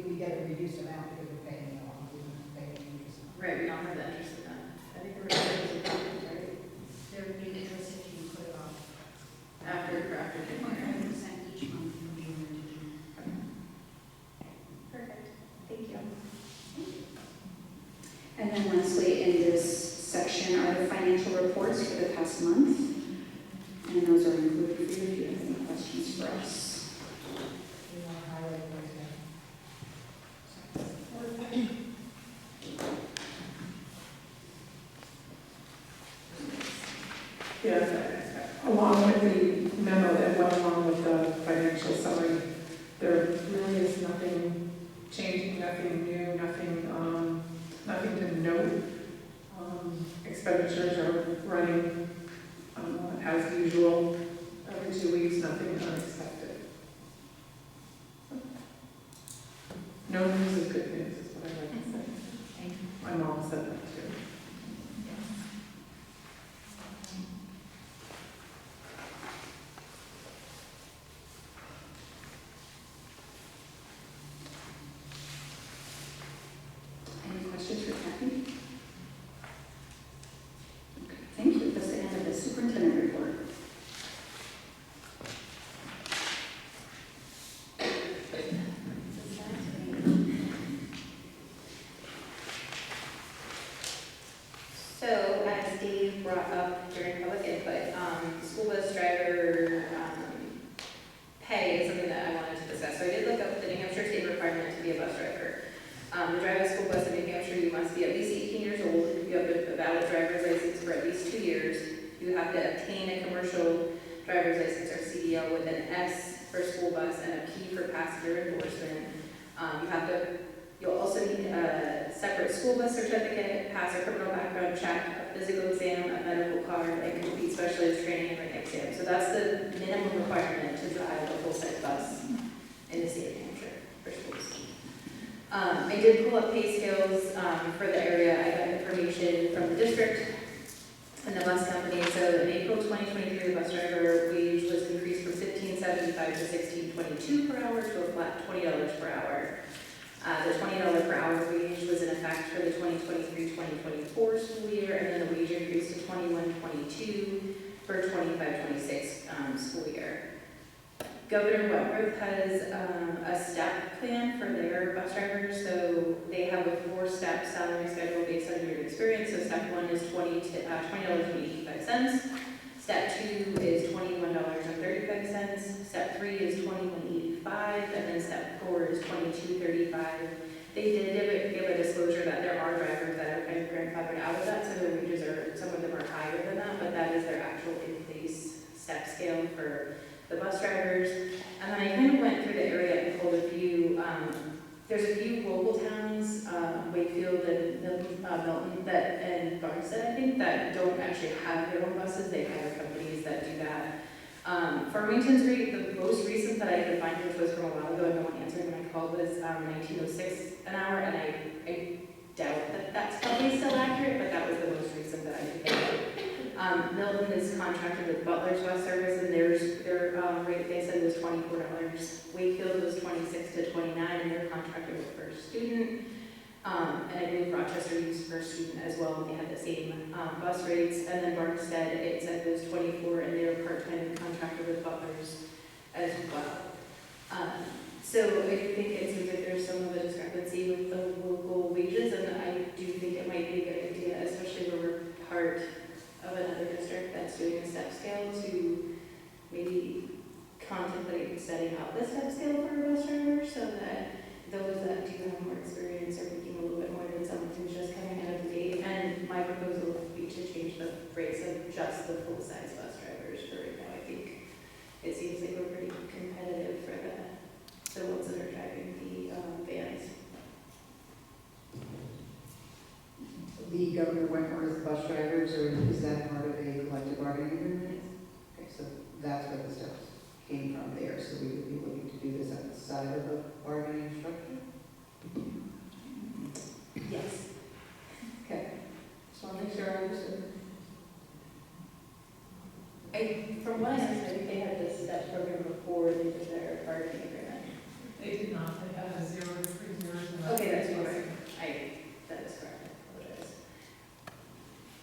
[SPEAKER 10] we get a reduced amount because we're paying it off, we don't pay any interest.
[SPEAKER 3] right, we don't have the interest in that. I think the revenue is important, right?
[SPEAKER 6] There would be interest if you put it off.
[SPEAKER 3] After January.
[SPEAKER 6] 100% each month from June to June.
[SPEAKER 9] Perfect. Thank you.
[SPEAKER 6] And then lastly, in this section are the financial reports for the past month. And those are included for you if you have any questions for us.
[SPEAKER 10] We want to highlight those now.
[SPEAKER 8] Yeah, along with the memo that went along with the financial summary, there really is nothing changing, nothing new, nothing to note. Expenditures are running as usual, every 2 weeks, nothing unexpected. No news is good news, is what I like to say.
[SPEAKER 9] Thank you.
[SPEAKER 8] My mom said that too.
[SPEAKER 6] Any questions for Kathy? Okay, thank you. That's the end of the superintendent report.
[SPEAKER 3] So, as Dave brought up during public input, school bus driver pay is something that I wanted to discuss. So I did look up the New Hampshire state requirement to be a bus driver. To drive a school bus in New Hampshire, you must be at least 18 years old. You have a valid driver's license for at least 2 years. You have to obtain a commercial driver's license or CDL with an S for school bus and a P for passenger endorsement. You'll also need a separate school bus certificate, pass a criminal background check, a physical exam, a medical card, and complete specialist training and written exam. So that's the minimum requirement to drive a full-size bus in the state of New Hampshire for schools. I did pull up pay scales for the area. I got information from the district and the bus company. So in April 2023, the bus driver wage was increased from $15.75 to $16.22 per hour to a flat $20 per hour. The $20 per hour wage was in effect for the 2023-2024 school year, and then the wage increased to $21.22 for 25-26 school year. Governor Wentworth has a step plan for their bus drivers, so they have a 4-step salary schedule based on your experience. So step 1 is $20.85. Step 2 is $21.35. Step 3 is $21.85, and then step 4 is $22.35. They did give a disclosure that there are drivers that are kind of grandfathered out of that, so their wages are, some of them are higher than that, but that is their actual in-place step scale for the bus drivers. And then I kind of went through the area and pulled a few, there's a few local towns, Wakefield and Milton, and Barnstead, I think, that don't actually have their own buses. They hire companies that do that. Farmington's rate, the most recent that I could find, which was from a while ago, and no one answered when I called, was $19.06 an hour, and I doubt that that's probably still accurate, but that was the most recent that I could get. Milton is contracted with Butler's Bus Service, and their rate they said was $24. Wakefield was $26 to $29, and they're contracted with First Student. And I believe Rochester used First Student as well, and they had the same bus rates. And then Barnstead, it said it was 24, and they were part-time contracted with Butler's as well. So I do think it seems like there's some of a discrepancy with the local wages, and I do think it might be a good idea, especially where we're part of another district that's doing a step scale, to maybe contemplate setting up the step scale for a bus driver so that those that do have more experience are making a little bit more than someone who's just coming out of the gate. And my proposal would be to change the rates of just the full-size bus drivers for right now. I think it seems like we're pretty competitive for the ones that are driving the vans.
[SPEAKER 10] The Governor Wentworth bus drivers, or is that part of a collective bargaining agreement? Okay, so that's where the steps came from there, so we would be looking to do this outside of the bargaining structure?
[SPEAKER 3] Yes.
[SPEAKER 10] Okay, just want to make sure I understood.
[SPEAKER 3] From what I understand, I think they had this step program before they did their bargaining agreement.
[SPEAKER 8] They did not, they had a 0 to 3 zeros.
[SPEAKER 3] Okay, that's correct. That is correct. I apologize.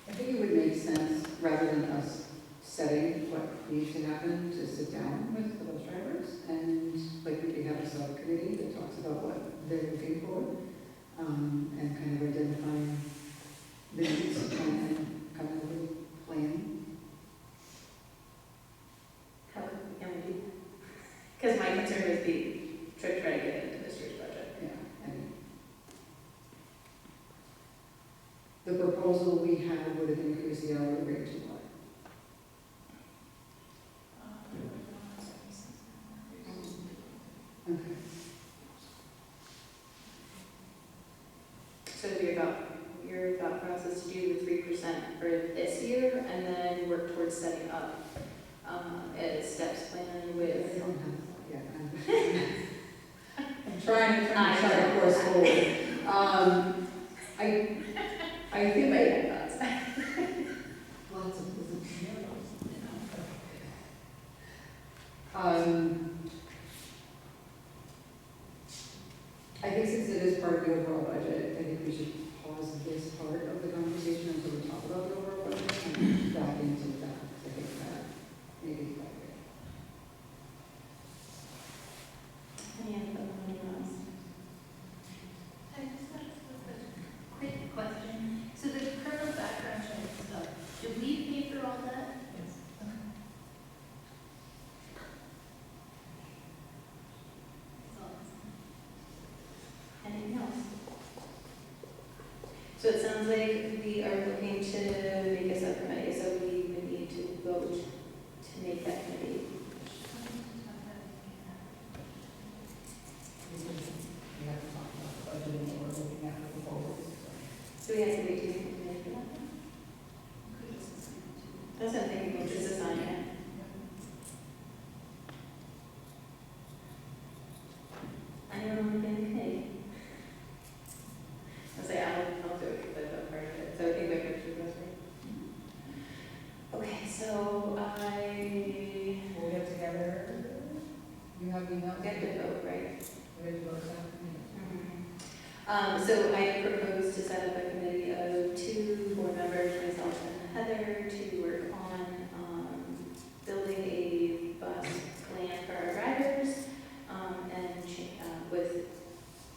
[SPEAKER 10] I think it would make sense, rather than us setting what needs to happen, to sit down with the bus drivers, and like we could have a subcommittee that talks about what they're looking for, and kind of identifying the needs and come up with a plan.
[SPEAKER 3] How can we do? Because my concern is the try to get it into this year's budget.
[SPEAKER 10] Yeah, and the proposal we had would have increased the hourly rate to what? Okay.
[SPEAKER 3] So your thought process to do the 3% for this year, and then work towards setting up a steps plan
[SPEAKER 10] I
[SPEAKER 3] with.
[SPEAKER 10] don't have, yeah, I'm trying to chart a course forward. I think lots of business. I think since it is part of the overall budget, I think we should pause this part of the conversation until we talk about the overall budget and back into that. I think that maybe is better.
[SPEAKER 3] Anyone else?
[SPEAKER 12] I just have a quick question. So the criminal background check stuff, do we pay for all that?
[SPEAKER 8] Yes.
[SPEAKER 3] Anything else? So it sounds like we are looking to make a subcommittee, so we would need to vote to make that committee.
[SPEAKER 10] We have to talk about budgeting or looking at the proposals.
[SPEAKER 3] So we have to wait to make a committee for that? That's what I'm thinking, we'll just assign it. Anyone want to be in the committee? I'll say I'll do it because I'm part of it, so I think my picture goes right. Okay, so
[SPEAKER 10] We'll get together. You have emails?
[SPEAKER 3] we have to vote, right?
[SPEAKER 10] We have to vote that.
[SPEAKER 3] So I propose to set up a committee of 2 board members, myself and Heather, to work on building a bus plan for our drivers, and with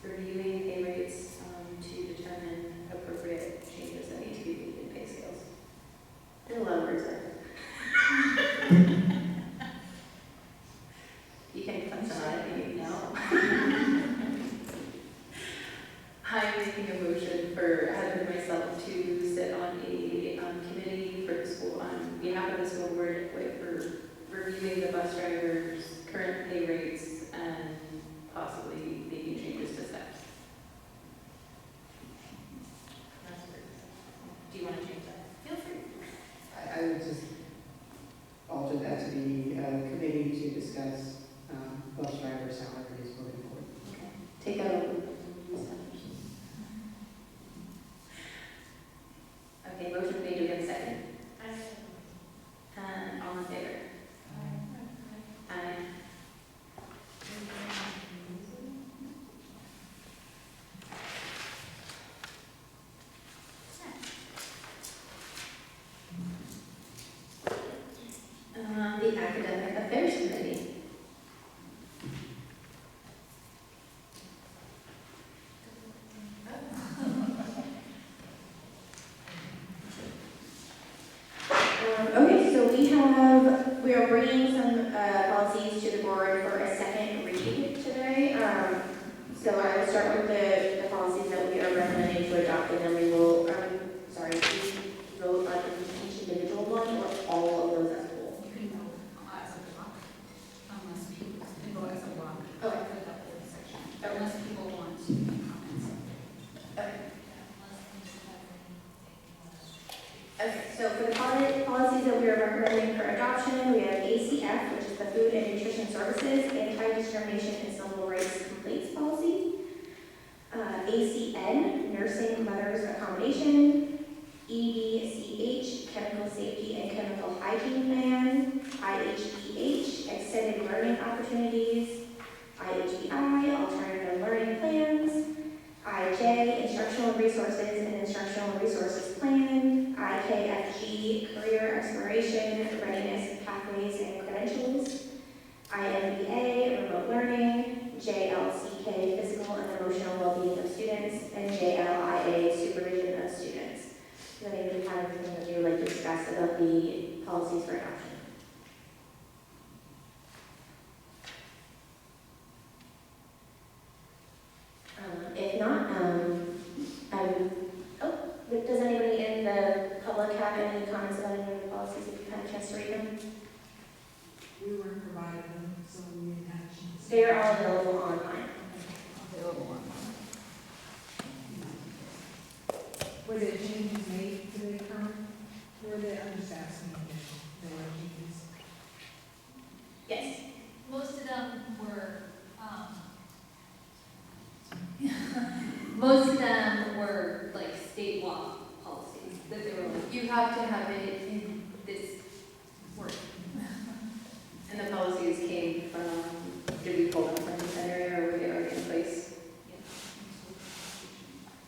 [SPEAKER 3] reviewing pay rates to determine appropriate changes that need to be made in pay scales. There's a lot of words there. You can touch on it if you know. I'm making a motion for Heather and myself to sit on a committee for the school, on behalf of the school board, for reviewing the bus drivers' current pay rates and possibly making changes to steps. Do you want to change that? Feel free.
[SPEAKER 10] I would just alter that to be a committee to discuss bus driver salaries moving forward.
[SPEAKER 3] Take that over. Okay, motion made, do we have a second? All in favor? Aye. The Academic Affairs Committee. Okay, so we are bringing some policies to the board for a second read today. So I will start with the policies that we are recommending to adopt, and then we will, we vote on each individual one or all of those as a whole.
[SPEAKER 12] You can vote as a block, unless people can vote as a block.
[SPEAKER 3] Okay.
[SPEAKER 12] For that whole section, unless people want to make comments.
[SPEAKER 3] Okay. Okay, so for the policies that we are recommending for adoption, we have ACF, which is the Food and Nutrition Services Anti-Discrimination and Civil Rights Complaints Policy. ACN, Nursing Mothers Accommodation. EBCH, Chemical Safety and Chemical Hygiene Plan. IHEH, Extended Learning Opportunities. IHBI, Alternative Learning Plans. IJ, Instructional Resources and Instructional Resources Plan. IKFG, Career Exploration, Readiness Pathways and Credentials. IMBA, Remote Learning. JLCK, Physical and Emotional Well-Being of Students. And JLIA, Supervision of Students. Does anybody have anything that you would like to discuss about the policies for adoption? If not, does anybody in the public have any comments about any of the policies if you've had a chance to read them?
[SPEAKER 2] We weren't provided them, so we didn't have a chance.
[SPEAKER 3] They are all available online.
[SPEAKER 10] Available on.
[SPEAKER 2] Were there changes made to the current, I'm just asking if there were changes.
[SPEAKER 3] Yes.
[SPEAKER 12] Most of them were like state law policies, that they were like, you have to have it in this word.
[SPEAKER 3] And the policies came from, did we pull them from that area or were they already in place?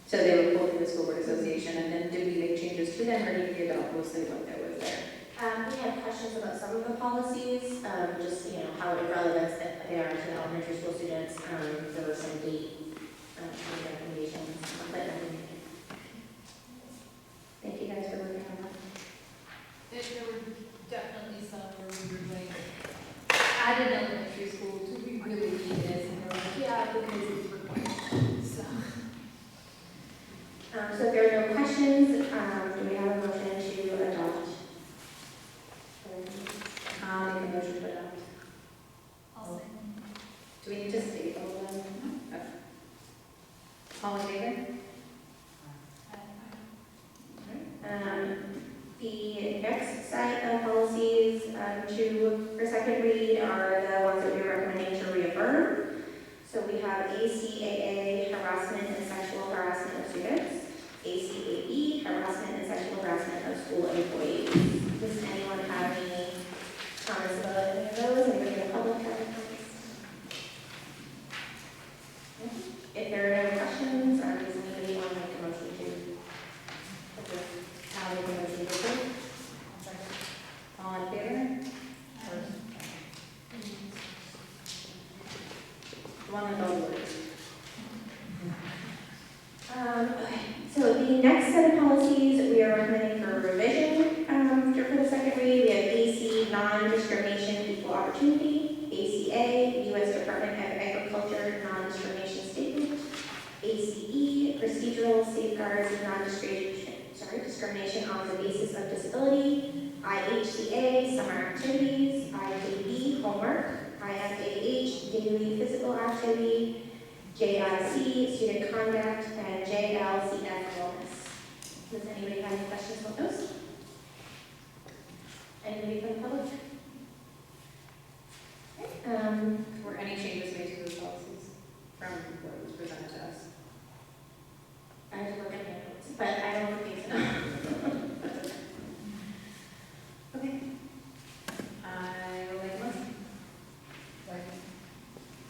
[SPEAKER 3] So they were pulled from the school board association, and then did we make changes to them or did we adopt mostly what that was there? We had questions about some of the policies, just, how irrelevant that they are to the elementary school students. There were some date recommendations, but nothing. Thank you guys for looking at that.
[SPEAKER 12] There were definitely some where we were like, at an elementary school, do we really need this? And we're like, yeah, because it's required, so.
[SPEAKER 3] So if there are no
[SPEAKER 9] All in favor? The next set of policies for second read are the ones that we're recommending to reaffirm. So we have ACAA, harassment and sexual harassment of students, ACAB, harassment and sexual harassment of school employees. Does anyone have any comments about any of those? Anybody in the public have any comments? If there are no questions, does anybody want to make a motion to approve? I'll make a motion to approve. All in favor? One with all words. Okay, so the next set of policies we are recommending for revision for the second read. We have AC, non-discrimination, equal opportunity, ACA, U.S. Department of Agriculture, non-discrimination statement, ACE, procedural safeguards of discrimination on the basis of disability, IHCA, summer activities, IJB, homework, IFAH, daily physical activity, JIC, student conduct, and JLCF, wellness. Does anybody have any questions about those? Anybody from the public? Okay,
[SPEAKER 3] Were any changes made to those policies from what was presented to us?
[SPEAKER 9] I have to look at my notes, but I don't think so.
[SPEAKER 3] Okay. I will make a motion.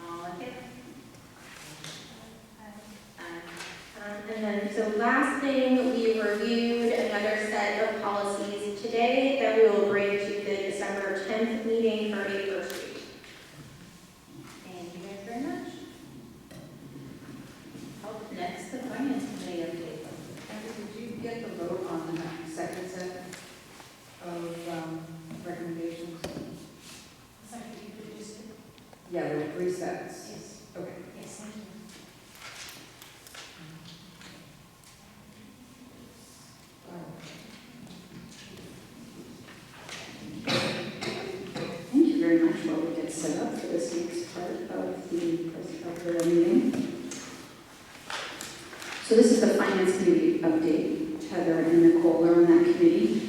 [SPEAKER 3] All in favor?
[SPEAKER 9] And then, so last thing, we reviewed another set of policies today that we will bring to the December 10th meeting for a first read.
[SPEAKER 3] Thank you guys very much. Next, the finance committee update.
[SPEAKER 10] Did you get the vote on the second set of recommendations? Yeah, there were 3 sets.
[SPEAKER 12] Yes.
[SPEAKER 10] Okay.
[SPEAKER 12] Yes, thank you.
[SPEAKER 6] Thank you very much. While we get set up for this next part of the meeting. So this is the Finance Committee update. Heather and Nicole are on that committee.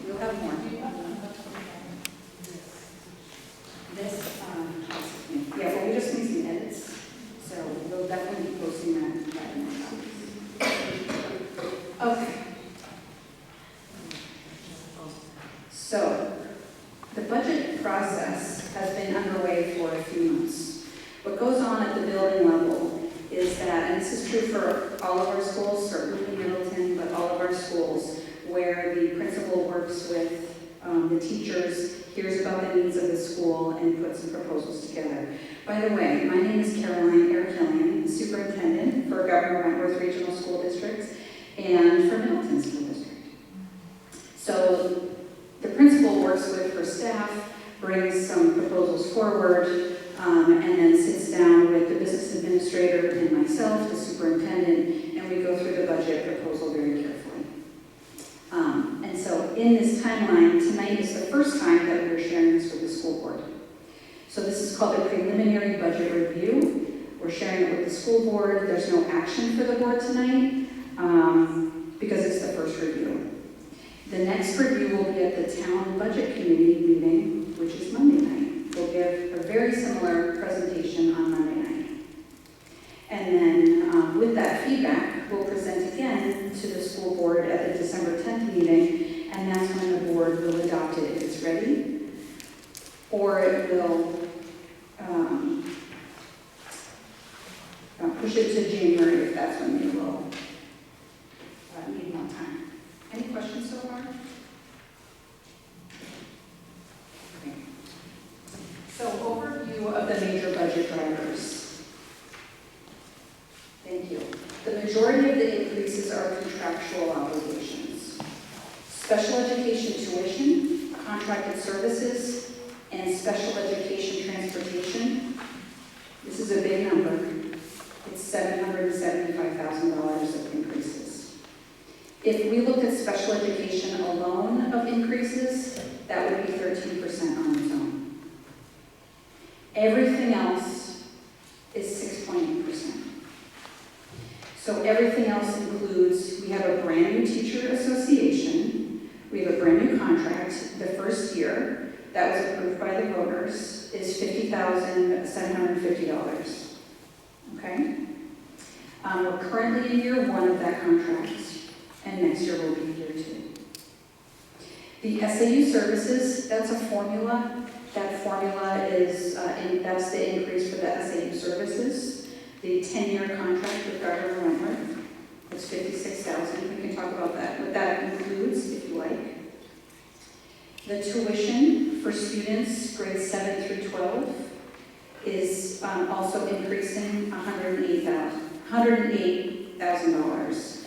[SPEAKER 6] We'll have more. This, yeah, well, we just need some edits, so we'll definitely be posting that next week. Okay. So, the budget process has been underway for a few months. What goes on at the building level is that, and this is true for all of our schools, certainly Middleton, but all of our schools, where the principal works with the teachers, hears about the needs of the school, and puts some proposals together. By the way, my name is Caroline Erkillian, Superintendent for Governor Wentworth Regional School District and for Middleton School District. So the principal works with her staff, brings some proposals forward, and then sits down with the business administrator and myself, the superintendent, and we go through the budget proposal very carefully. And so in this timeline, tonight is the first time that we're sharing this with the school board. So this is called the preliminary budget review. We're sharing it with the school board. There's no action for the board tonight because it's the first review. The next review will be at the town budget committee meeting, which is Monday night. We'll give a very similar presentation on Monday night. And then with that feedback, we'll present again to the school board at the December 10th meeting, and that's when the board will adopt it if it's ready, or it will push it to January if that's when they will need more time. Any questions so far? Okay. So overview of the major budget drivers. Thank you. The majority of the increases are contractual obligations. Special education tuition, contracted services, and special education transportation. This is a big number. It's $775,000 of increases. If we looked at special education alone of increases, that would be 13% on its own. Everything else is 6.8%. So everything else includes, we have a brand new teacher association, we have a brand new contract. The first year that was approved by the voters is $50,750. Okay? We're currently in year 1 of that contract, and next year will be year 2. The SAU services, that's a formula. That formula is, that's the increase for the SAU services. The 10-year contract with Gardner Wentworth is $56,000. We can talk about that, what that includes, if you like. The tuition for students grades 7 through 12 is also increasing $108,000.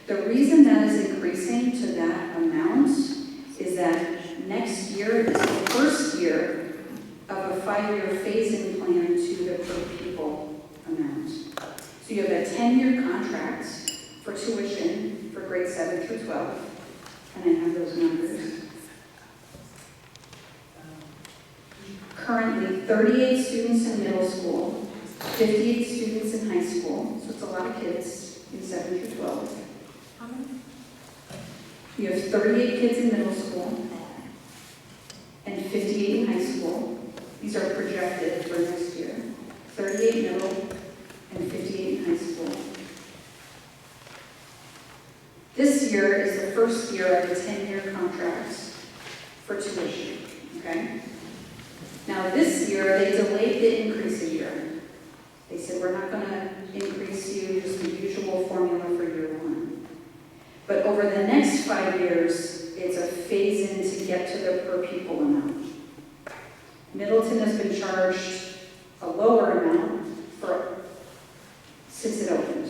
[SPEAKER 6] The reason that is increasing to that amount is that next year is the first year of a 5-year phase-in plan to the per pupil amount. So you have a 10-year contract for tuition for grades 7 through 12, and I have those numbers. Currently, 38 students in middle school, 58 students in high school, so it's a lot of kids in 7 through 12.
[SPEAKER 7] How many?
[SPEAKER 6] You have 38 kids in middle school and 58 in high school. These are projected for next year. 38 middle and 58 in high school. This year is the first year of a 10-year contract for tuition, okay? Now this year, they delayed the increase a year. They said, we're not going to increase you, just the usual formula for year 1. But over the next 5 years, it's a phase-in to get to the per pupil amount. Middleton has been charged a lower amount since it opened.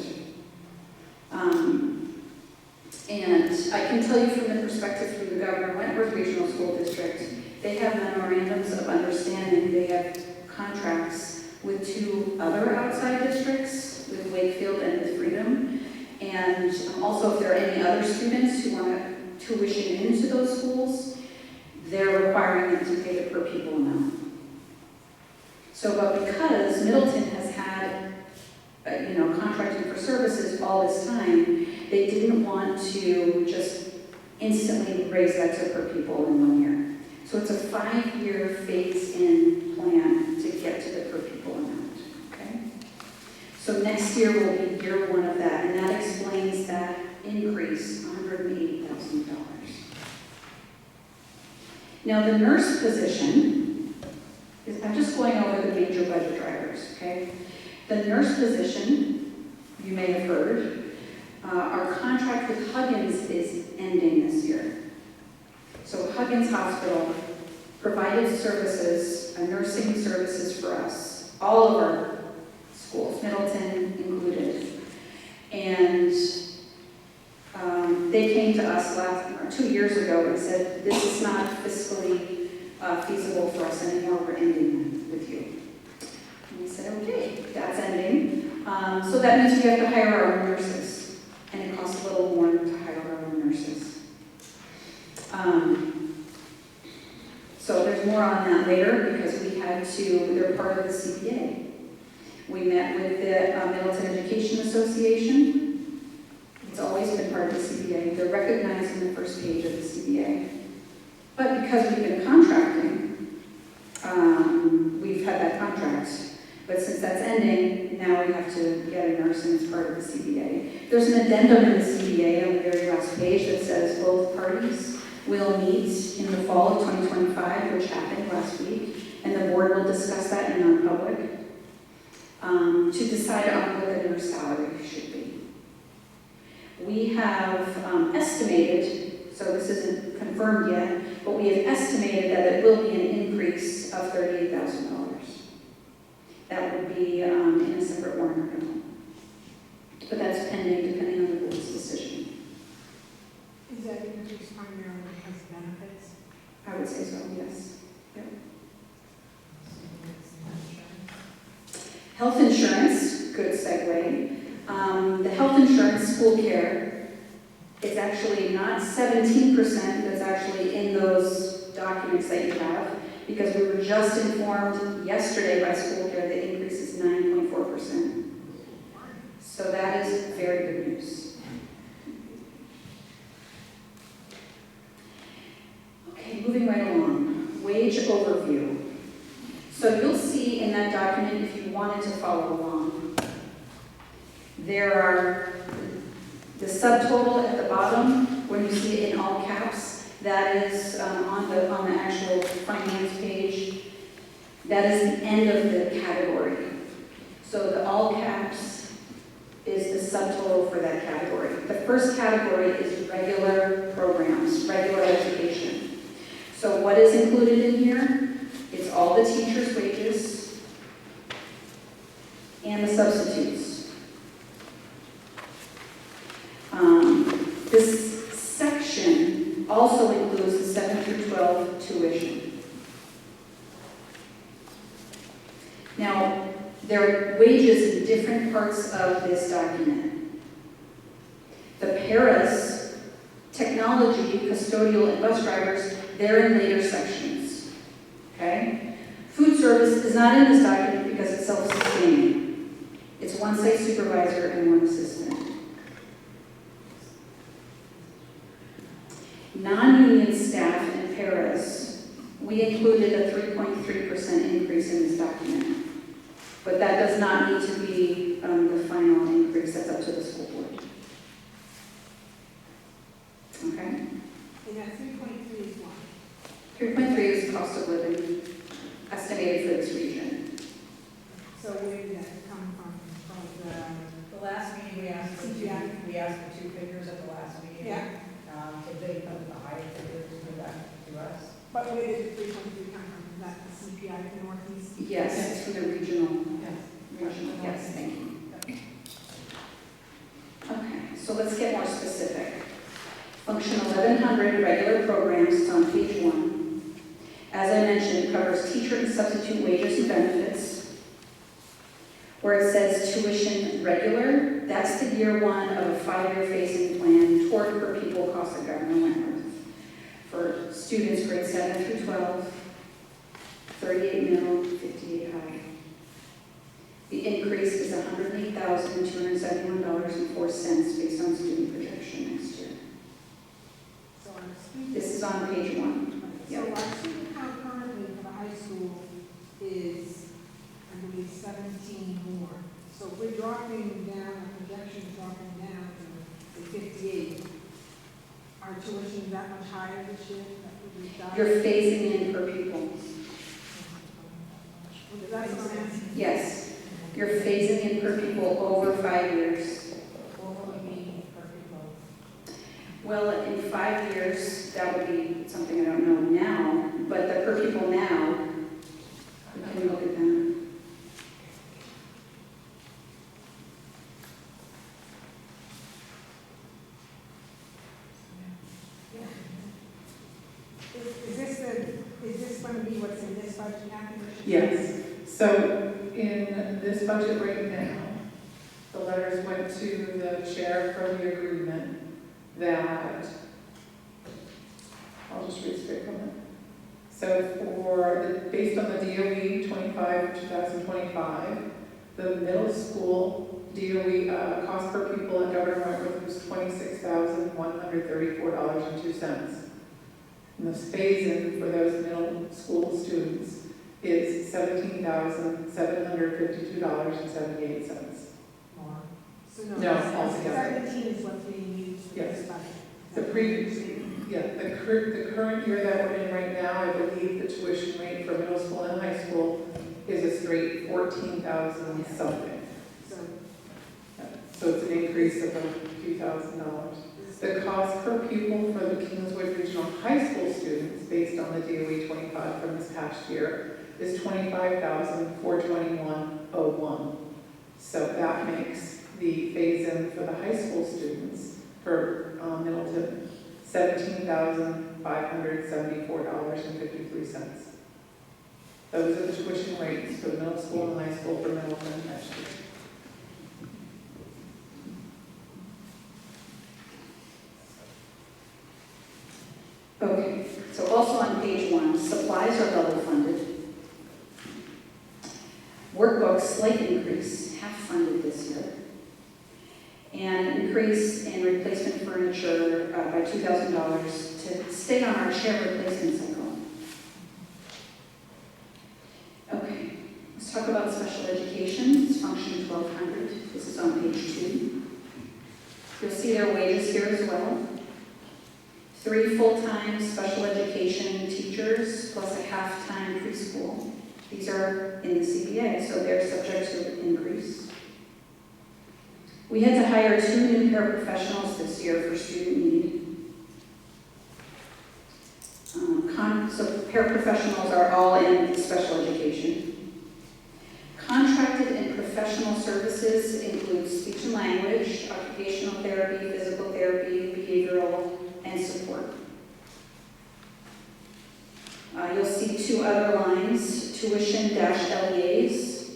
[SPEAKER 6] And I can tell you from the perspective through the Governor Wentworth Regional School District, they have memorandums of understanding. They have contracts with 2 other outside districts, with Wakefield and with Freedom. And also if there are any other students who want to tuition into those schools, they're requiring them to pay the per pupil amount. So, but because Middleton has had, contracting for services all this time, they didn't want to just instantly raise that to per pupil in 1 year. So it's a 5-year phase-in plan to get to the per pupil amount, okay? So next year will be year 1 of that, and that explains that increase, $180,000. Now the nurse position, I'm just going over the major budget drivers, okay? The nurse position, you may have heard, our contract with Huggins is ending this year. So Huggins Hospital provided services, nursing services for us, all of our schools, Middleton included. And they came to us 2 years ago and said, this is not fiscally feasible for us anymore, we're ending with you. And we said, okay, that's ending. So that means we have to hire our own nurses. And it costs a little more to hire our own nurses. So there's more on that later because they're part of the CBA. We met with the Middleton Education Association. It's always been part of the CBA. They're recognized in the first page of the CBA. But because we've been contracting, we've had that contract. But since that's ending, now we have to get a nurse and it's part of the CBA. There's an addendum in the CBA on the very last page that says both parties will meet in the fall of 2025, which happened last week, and the board will discuss that in non-public. to decide on what the new salary should be. We have estimated, so this isn't confirmed yet, but we have estimated that it will be an increase of $38,000. That would be in a separate warrant article. But that's pending, depending on the board's decision.
[SPEAKER 2] Is that increase primarily because of benefits?
[SPEAKER 6] I would say so, yes. Yep. Health insurance, good segue. The health insurance school care, it's actually not 17%, that's actually in those documents that you have, because we were just informed yesterday by school care the increase is 9.4%. So that is very good news. Okay, moving right along. Wage overview. So you'll see in that document, if you wanted to follow along, there are the subtotal at the bottom, when you see it in all caps, that is on the actual finance page. That is the end of the category. So the all caps is the subtotal for that category. The first category is regular programs, regular education. So what is included in here? It's all the teachers' wages and the substitutes. This section also includes the 7 through 12 tuition. Now, there are wages in different parts of this document. The paras, technology, custodial, and bus drivers, they're in later sections. Okay? Food service is not in this document because it's self-sustaining. It's one site supervisor and one assistant. Non-union staff and paras, we included a 3.3% increase in this document. But that does not need to be the final increase. That's up to the school board. Okay?
[SPEAKER 2] And that 3.3 is what?
[SPEAKER 6] 3.3 is cost of living estimated for this region.
[SPEAKER 2] So where did that come from? From
[SPEAKER 13] The last meeting, we asked for
[SPEAKER 2] CPI?
[SPEAKER 13] we asked for two figures at the last meeting.
[SPEAKER 2] Yeah.
[SPEAKER 13] So they put the higher figure to go back to us.
[SPEAKER 2] But where did the 3.3 come from? Is that the CPI of the Northeast?
[SPEAKER 6] Yes, it's for the regional.
[SPEAKER 13] Yes.
[SPEAKER 6] Yes, thank you. Okay, so let's get more specific. Function 1100, regular programs, is on page 1. As I mentioned, it covers teacher and substitute wages and benefits. Where it says tuition regular, that's the year 1 of a 5-year phasing plan toward per pupil cost of Governor Wentworth. For students grade 7 through 12, 38 middle, 58 high. The increase is $108,271.04 based on student projection next year.
[SPEAKER 2] So our student,
[SPEAKER 6] This is on page 1.
[SPEAKER 2] so our student count currently for the high school is, I believe, 17 more. So if we're dropping down, our projection is dropping down to 58. Our tuition is that much higher this year? That would be that?
[SPEAKER 6] You're phasing in per pupil.
[SPEAKER 2] That's what I'm asking.
[SPEAKER 6] Yes. You're phasing in per pupil over 5 years.
[SPEAKER 2] What will we be per pupil?
[SPEAKER 6] Well, in 5 years, that would be something I don't know now, but the per pupil now, we can look at that.
[SPEAKER 2] Is this going to be what's in this budget package?
[SPEAKER 8] Yes. So in this budget right now, the letters went to the chair for the agreement that, I'll just read straight from it. So based on the DOE 2025, the middle school DOE cost per pupil at Governor Wentworth was $26,134.02. And the phase-in for those middle school students is $17,752.78.
[SPEAKER 2] More. So
[SPEAKER 8] No, altogether.
[SPEAKER 2] 17 is what's being used for
[SPEAKER 8] Yes.
[SPEAKER 2] this budget.
[SPEAKER 8] The current year that we're in right now, I believe the tuition rate for middle school and high school is a straight 14,000 something. So it's an increase of a few $1,000s. The cost per pupil for the Kingswood Regional High School students, based on the DOE 25 from this past year, is $25,421.01. So that makes the phase-in for the high school students for Middleton $17,574.53. Those are the tuition rates for the middle school and high school for Middleton next year.
[SPEAKER 6] Okay, so also on page 1, supplies are level funded. Workbooks, slight increase, half funded this year. And increase in replacement furniture by $2,000 to stay on our chair replacement cycle. Okay, let's talk about special education. It's function 1200. This is on page 2. You'll see their wages here as well. 3 full-time special education teachers plus a half-time preschool. These are in the CBA, so they're subject to increase. We had to hire 2 new paraprofessionals this year for student need. So paraprofessionals are all in special education. Contracted and professional services include speech and language, occupational therapy, physical therapy, behavioral, and support. You'll see 2 other lines, tuition-LEAs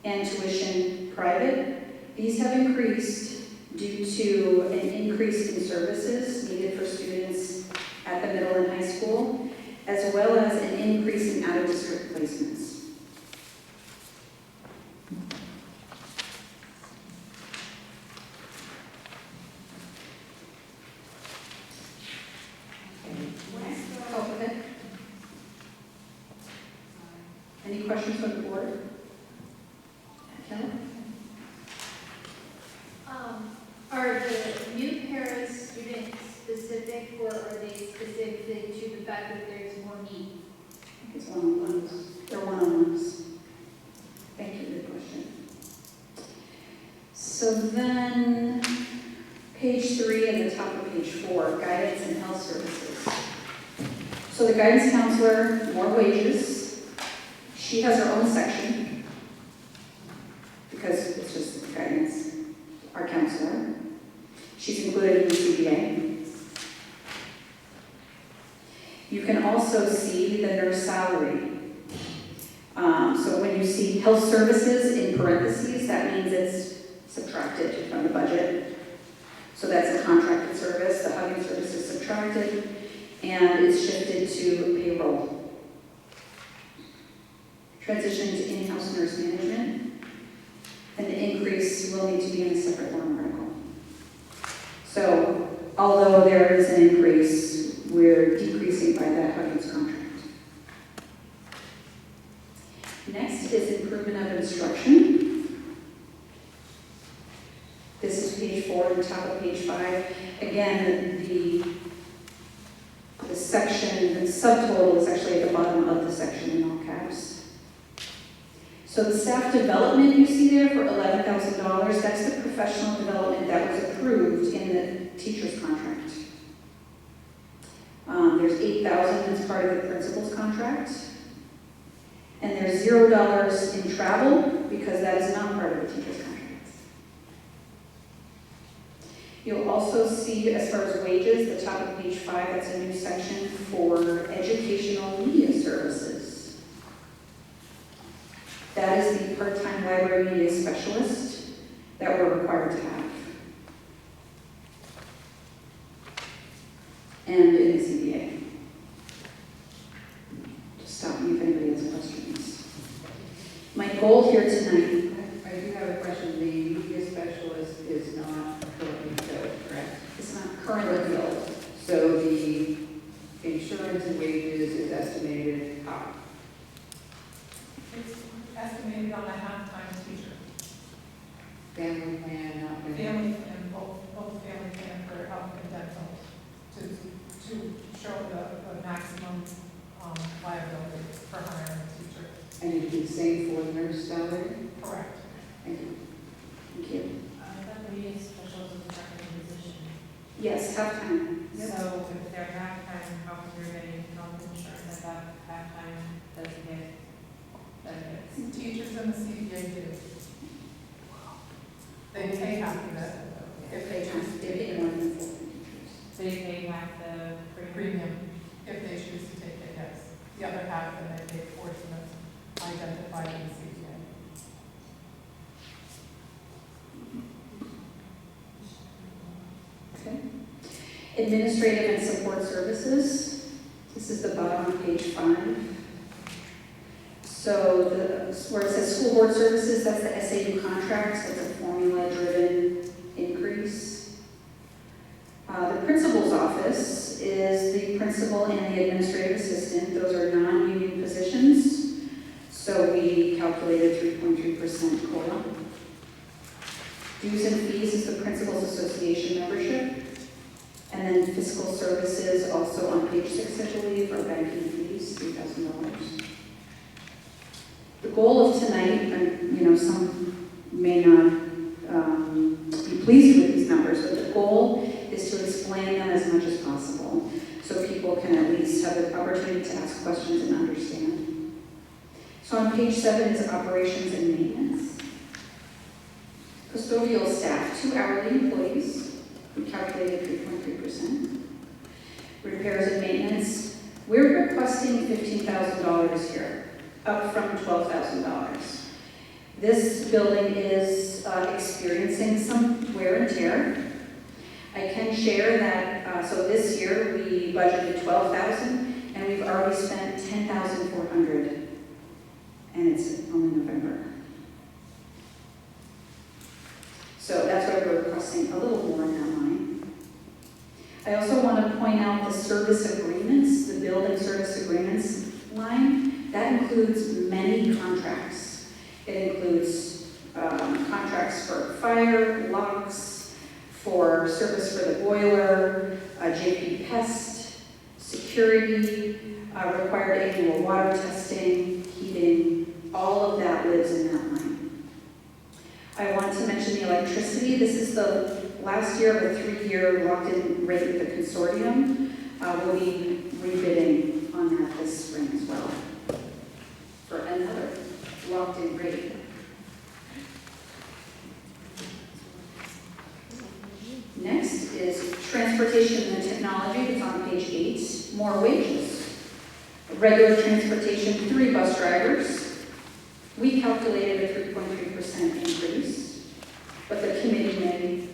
[SPEAKER 6] and tuition private. These have increased due to an increase in services needed for students at the middle and high school, as well as an increase in out-of-district placements. Any questions from the board? Kelly?
[SPEAKER 12] Are the new paras student specific, or are they specific to the fact that there's more need?
[SPEAKER 6] It's one-on-ones. They're one-on-ones. Thank you for the question. So then, page 3 and the top of page 4, guidance and health services. So the guidance counselor, more wages. She has her own section because it's just guidance, our counselor. She's included in the CBA. You can also see the nurse salary. So when you see health services in parentheses, that means it's subtracted from the budget. So that's a contracted service. The hugging service is subtracted, and it's shifted to payroll. Transition to in-house nurse management, and the increase will need to be in a separate warrant article. So, although there is an increase, we're decreasing by that Huggins contract. Next is improvement of instruction. This is page 4 and top of page 5. Again, the section, the subtotal is actually at the bottom of the section in all caps. So the staff development you see there for $11,000, that's the professional development that was approved in the teacher's contract. There's $8,000 as part of the principal's contract. And there's $0 in travel because that is not part of the teacher's contract. You'll also see, as far as wages, the top of page 5, that's a new section for educational media services. That is the part-time library media specialist that we're required to have. And in the CBA. Just stop me if anybody has questions. My goal here tonight.
[SPEAKER 10] I do have a question. The media specialist is not currently filled, correct?
[SPEAKER 6] It's not currently filled.
[SPEAKER 10] So the insurance and wages is estimated how?
[SPEAKER 13] It's estimated on a half-time teacher.
[SPEAKER 10] Family plan, not
[SPEAKER 13] Family and both family plan for health and dental to show the maximum liability for hiring a teacher.
[SPEAKER 10] And it'd be the same for the nurse salary?
[SPEAKER 13] Correct.
[SPEAKER 10] Thank you.
[SPEAKER 6] Thank you.
[SPEAKER 7] I thought the media specials was a second position.
[SPEAKER 6] Yes, half-time.
[SPEAKER 7] So if they're half-time, how come you're getting health insurance at that half-time doesn't get benefits?
[SPEAKER 13] Teachers and the CPA do. They pay half of it if they choose to
[SPEAKER 6] They're
[SPEAKER 13] take
[SPEAKER 6] paying
[SPEAKER 13] it.
[SPEAKER 6] more than full-time teachers.
[SPEAKER 7] They pay half the premium.
[SPEAKER 13] Premium, if they choose to take it, yes. The other half, then they pay a portion that's identified in the CPA.
[SPEAKER 6] Okay. Administrative and support services. This is the bottom of page 5. So where it says school board services, that's the SAU contracts, that's a formula-driven increase. The principal's office is the principal and the administrative assistant. Those are non-union positions. So we calculated 3.3% COLA. Dues and fees is the Principals Association membership. And then fiscal services, also on page 6, I believe, are banking fees, $3,000. The goal of tonight, and some may not be pleased with these numbers, but the goal is to explain them as much as possible so people can at least have the opportunity to ask questions and understand. So on page 7 is operations and maintenance. Custodial staff, 2 hourly employees. We calculated 3.3%. Repairs and maintenance, we're requesting $15,000 here, up from $12,000. This building is experiencing some wear and tear. I can share that, so this year we budgeted $12,000 and we've already spent $10,400, and it's only November. So that's why we're requesting a little more in that line. I also want to point out the service agreements, the building service agreements line. That includes many contracts. It includes contracts for fire, locks, for service for the boiler, JP Pest, security, required annual water testing, heating, all of that lives in that line. I want to mention the electricity. This is the last year of a 3-year locked-in rate with the consortium. We'll be rebidding on that this spring as well for another locked-in rate. Next is transportation and technology. It's on page 8. More wages. Regular transportation, 3 bus drivers. We calculated a 3.3% increase, but the committee may,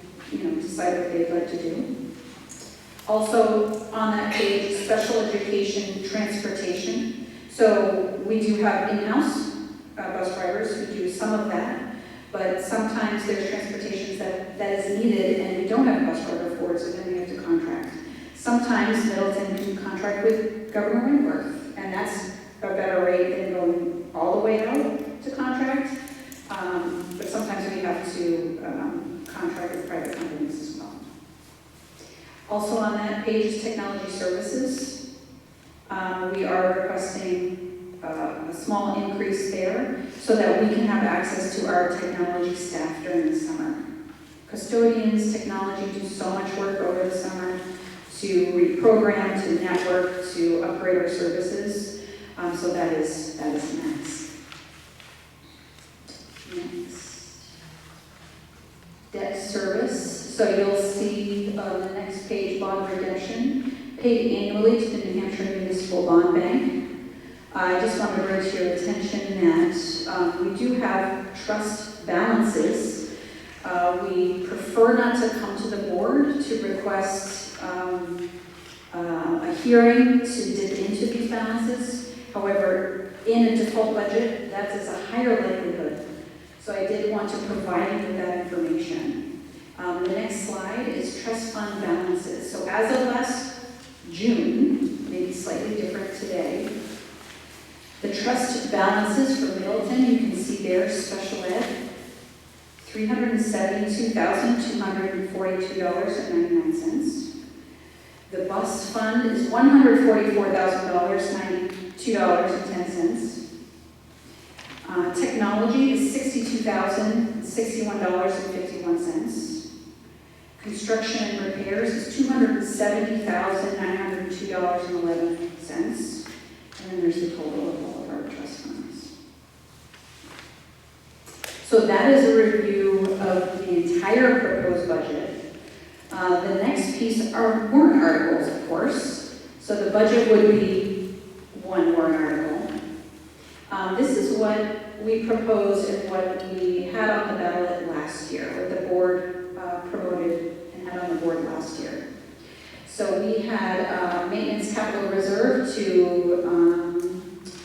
[SPEAKER 6] decide what they'd like to do. Also on that page, special education transportation. So we do have in-house bus drivers who do some of that, but sometimes there's transportations that is needed and we don't have a bus driver for it, so then we have to contract. Sometimes Middleton can contract with Governor Wentworth, and that's a better rate than going all the way out to contract. But sometimes we have to contract with private companies as well. Also on that page is technology services. We are requesting a small increase there so that we can have access to our technology staff during the summer. Custodians, technology do so much work over the summer to reprogram, to network, to upgrade our services. So that is next. Debt service. So you'll see on the next page, bond redemption, paid annually to the New Hampshire Municipal Bond Bank. I just want to bring to your attention that we do have trust balances. We prefer not to come to the board to request a hearing to dip into these balances. However, in a default budget, that is a higher likelihood. So I did want to provide you with that information. The next slide is trust fund balances. So as of last June, maybe slightly different today, the trust balances for Middleton, you can see there, special ed, $372,242.99. The bus fund is $144,092.10. Technology is $62,700. $61.51. Construction and repairs is $270,902.11. And then there's the total of all of our trust funds. So that is a review of the entire proposed budget. The next piece are warrant articles, of course. So the budget would be one warrant article. This is what we proposed and what we had on the ballot last year, what the board promoted and had on the board last year. So we had maintenance capital reserve to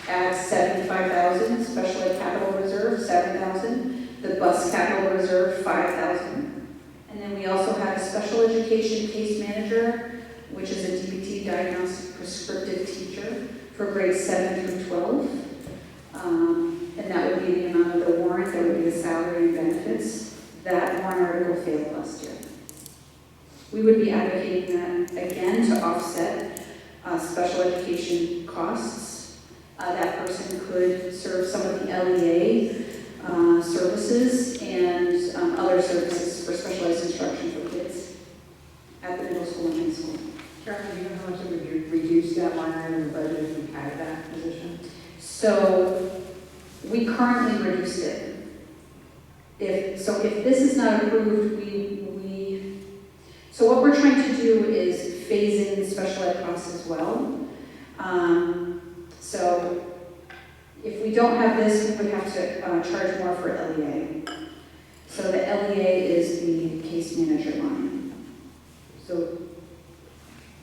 [SPEAKER 6] add $75,000, special ed capital reserve $7,000, the bus capital reserve $5,000. And then we also had a special education case manager, which is a DBT diagnostic prescriptive teacher for grades 7 through 12. And that would be the amount of the warrant, that would be the salary and benefits. That warrant article failed last year. We would be advocating that again to offset special education costs. That person could serve some of the LEA services and other services for specialized instruction for kids at the middle school and high school.
[SPEAKER 10] Carol, do you know how much it would reduce that line item in the budget if we added that position?
[SPEAKER 6] So we currently reduced it. If this is not approved, so what we're trying to do is phase in special ed costs as well. So if we don't have this, we would have to charge more for LEA. So the LEA is the case manager line.
[SPEAKER 10] So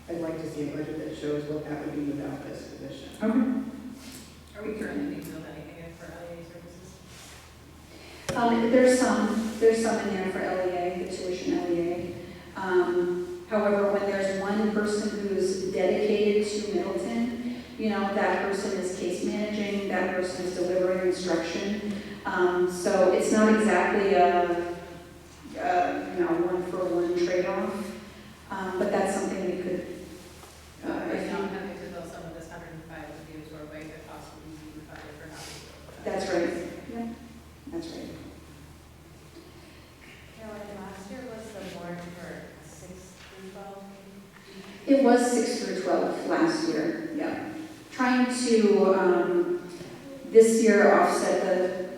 [SPEAKER 10] I'd like to see a budget that shows what that would be without this position.
[SPEAKER 6] Okay.
[SPEAKER 7] Are we currently being billed anything for LEA services?
[SPEAKER 6] There's some in there for LEA, the tuition LEA. However, when there's one person who's dedicated to Middleton, that person is case managing, that person is delivering instruction. So it's not exactly a one-for-one trade-off, but that's something we could.
[SPEAKER 7] Right now, having to bill some of this 105 would be absorbed by the cost would be refunded for having to bill.
[SPEAKER 6] That's right. Yeah, that's right.
[SPEAKER 7] Caroline, last year was the warrant for 6 through 12?
[SPEAKER 6] It was 6 through 12 last year, yeah. Trying to, this year, offset the,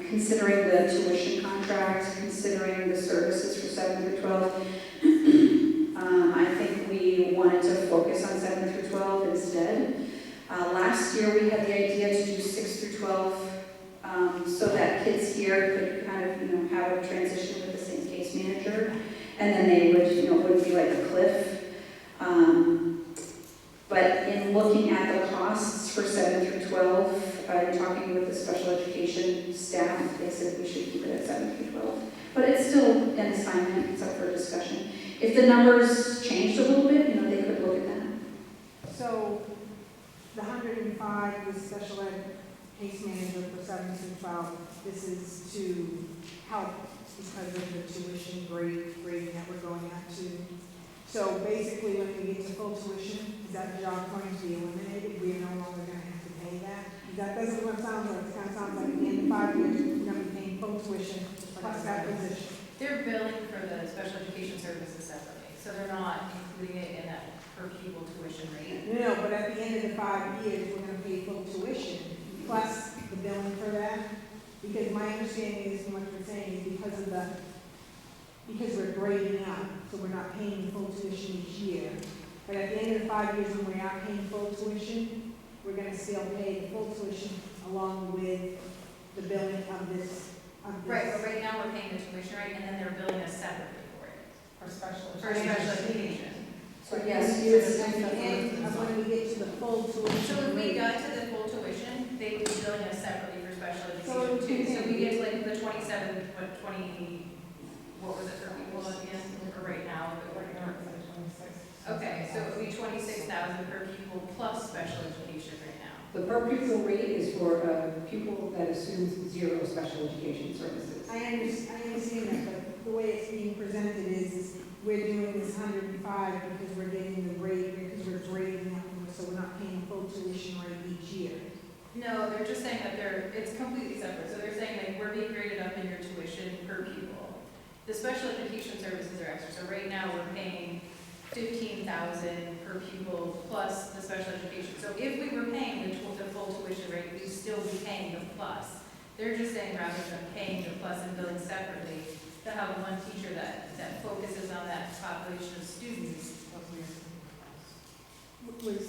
[SPEAKER 6] considering the tuition contract, considering the services for 7 through 12, I think we wanted to focus on 7 through 12 instead. Last year, we had the idea to do 6 through 12 so that kids here could kind of, have a transition with the same case manager. And then they would, it wouldn't be like a cliff. But in looking at the costs for 7 through 12, and talking with the special education staff, they said we should keep it at 7 through 12. But it's still an assignment, it's up for discussion. If the numbers changed a little bit, they could look at that.
[SPEAKER 2] So the 105 was special ed case manager for 7 through 12. This is to help because of the tuition grading that we're going up to. So basically, when we get to full tuition, is that job going to be eliminated? We are no longer going to have to pay that? That doesn't what it sounds like. It kind of sounds like at the end of 5 years, we're going to be paying full tuition plus that position.
[SPEAKER 7] They're billing for the special education services separately, so they're not including it in that per pupil tuition rate.
[SPEAKER 2] No, but at the end of the 5 years, we're going to pay full tuition plus the billing for that. Because my understanding is, from what you're saying, is because we're grading up, so we're not paying full tuition each year. But at the end of the 5 years, when we are paying full tuition, we're going to still pay the full tuition along with the billing of this.
[SPEAKER 7] Right, but right now we're paying the tuition rate, and then they're billing us separately for it,
[SPEAKER 13] For special
[SPEAKER 7] for special education.
[SPEAKER 6] So yes,
[SPEAKER 2] At the end of when we get to the full tuition.
[SPEAKER 7] So if we got to the full tuition, they would be billing us separately for special education too. So we get to like the 27, what was it for people at the end, or right now? Okay, so it would be 26,000 per pupil plus special education right now.
[SPEAKER 10] The per pupil rate is for a pupil that assumes 0 special education services.
[SPEAKER 2] I understand that, but the way it's being presented is we're doing this 105 because we're getting the grade, because we're grading up, so we're not paying full tuition rate each year.
[SPEAKER 7] No, they're just saying that it's completely separate. So they're saying like we're being graded up in your per pupil. The special education services are extra, so right now we're paying 15,000 per pupil plus the special education. So if we were paying the full tuition rate, we'd still be paying the plus. They're just saying rather than paying the plus and billing separately, to have one teacher that focuses on that population of students.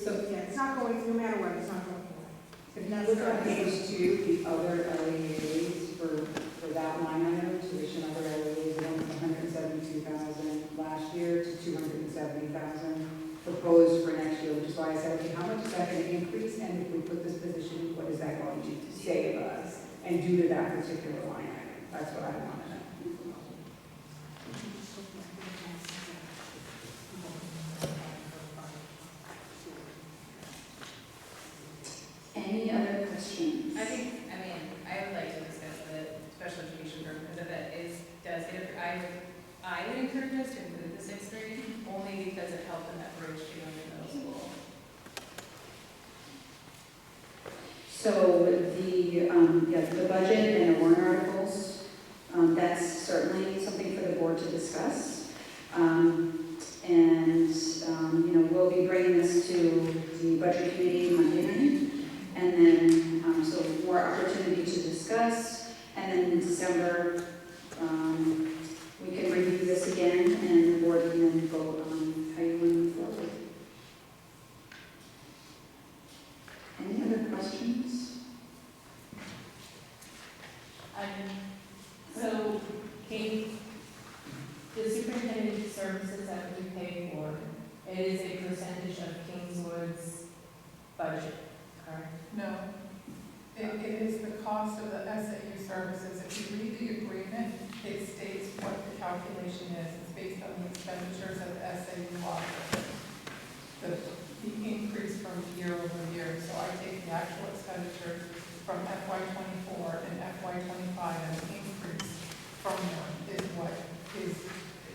[SPEAKER 2] So, yeah, it's not going, no matter what, it's not going away.
[SPEAKER 10] If you look on page 2, the other LEAs for that line item, tuition other LEAs, went from 172,000 last year to 270,000 proposed for next year, which is why I said, okay, how much is that going to increase? And if we put this position, what is that going to save us? And due to that particular line item, that's what I want to know.
[SPEAKER 6] Any other questions?
[SPEAKER 7] I would like to discuss the special education program because I would encourage us to include the sixth grade only because it helped in that bridge to going to middle school.
[SPEAKER 6] So the budget and the warrant articles, that's certainly something for the board to discuss. We'll be bringing this to the budget committee Monday night. And then, so more opportunity to discuss. And then in December, we can review this again and the board can then vote on how you want to move forward. Any other questions?
[SPEAKER 7] So, Kate, the superintendent services that we pay for, it is a percentage of Kingswood's budget, correct?
[SPEAKER 13] No. It is the cost of the SAU services. If you read the agreement, it states what the calculation is. It's based on the expenditures of the SAU office. The increase from year over year. So I take the actual expenditures from FY24 and FY25 and the increase from them is what is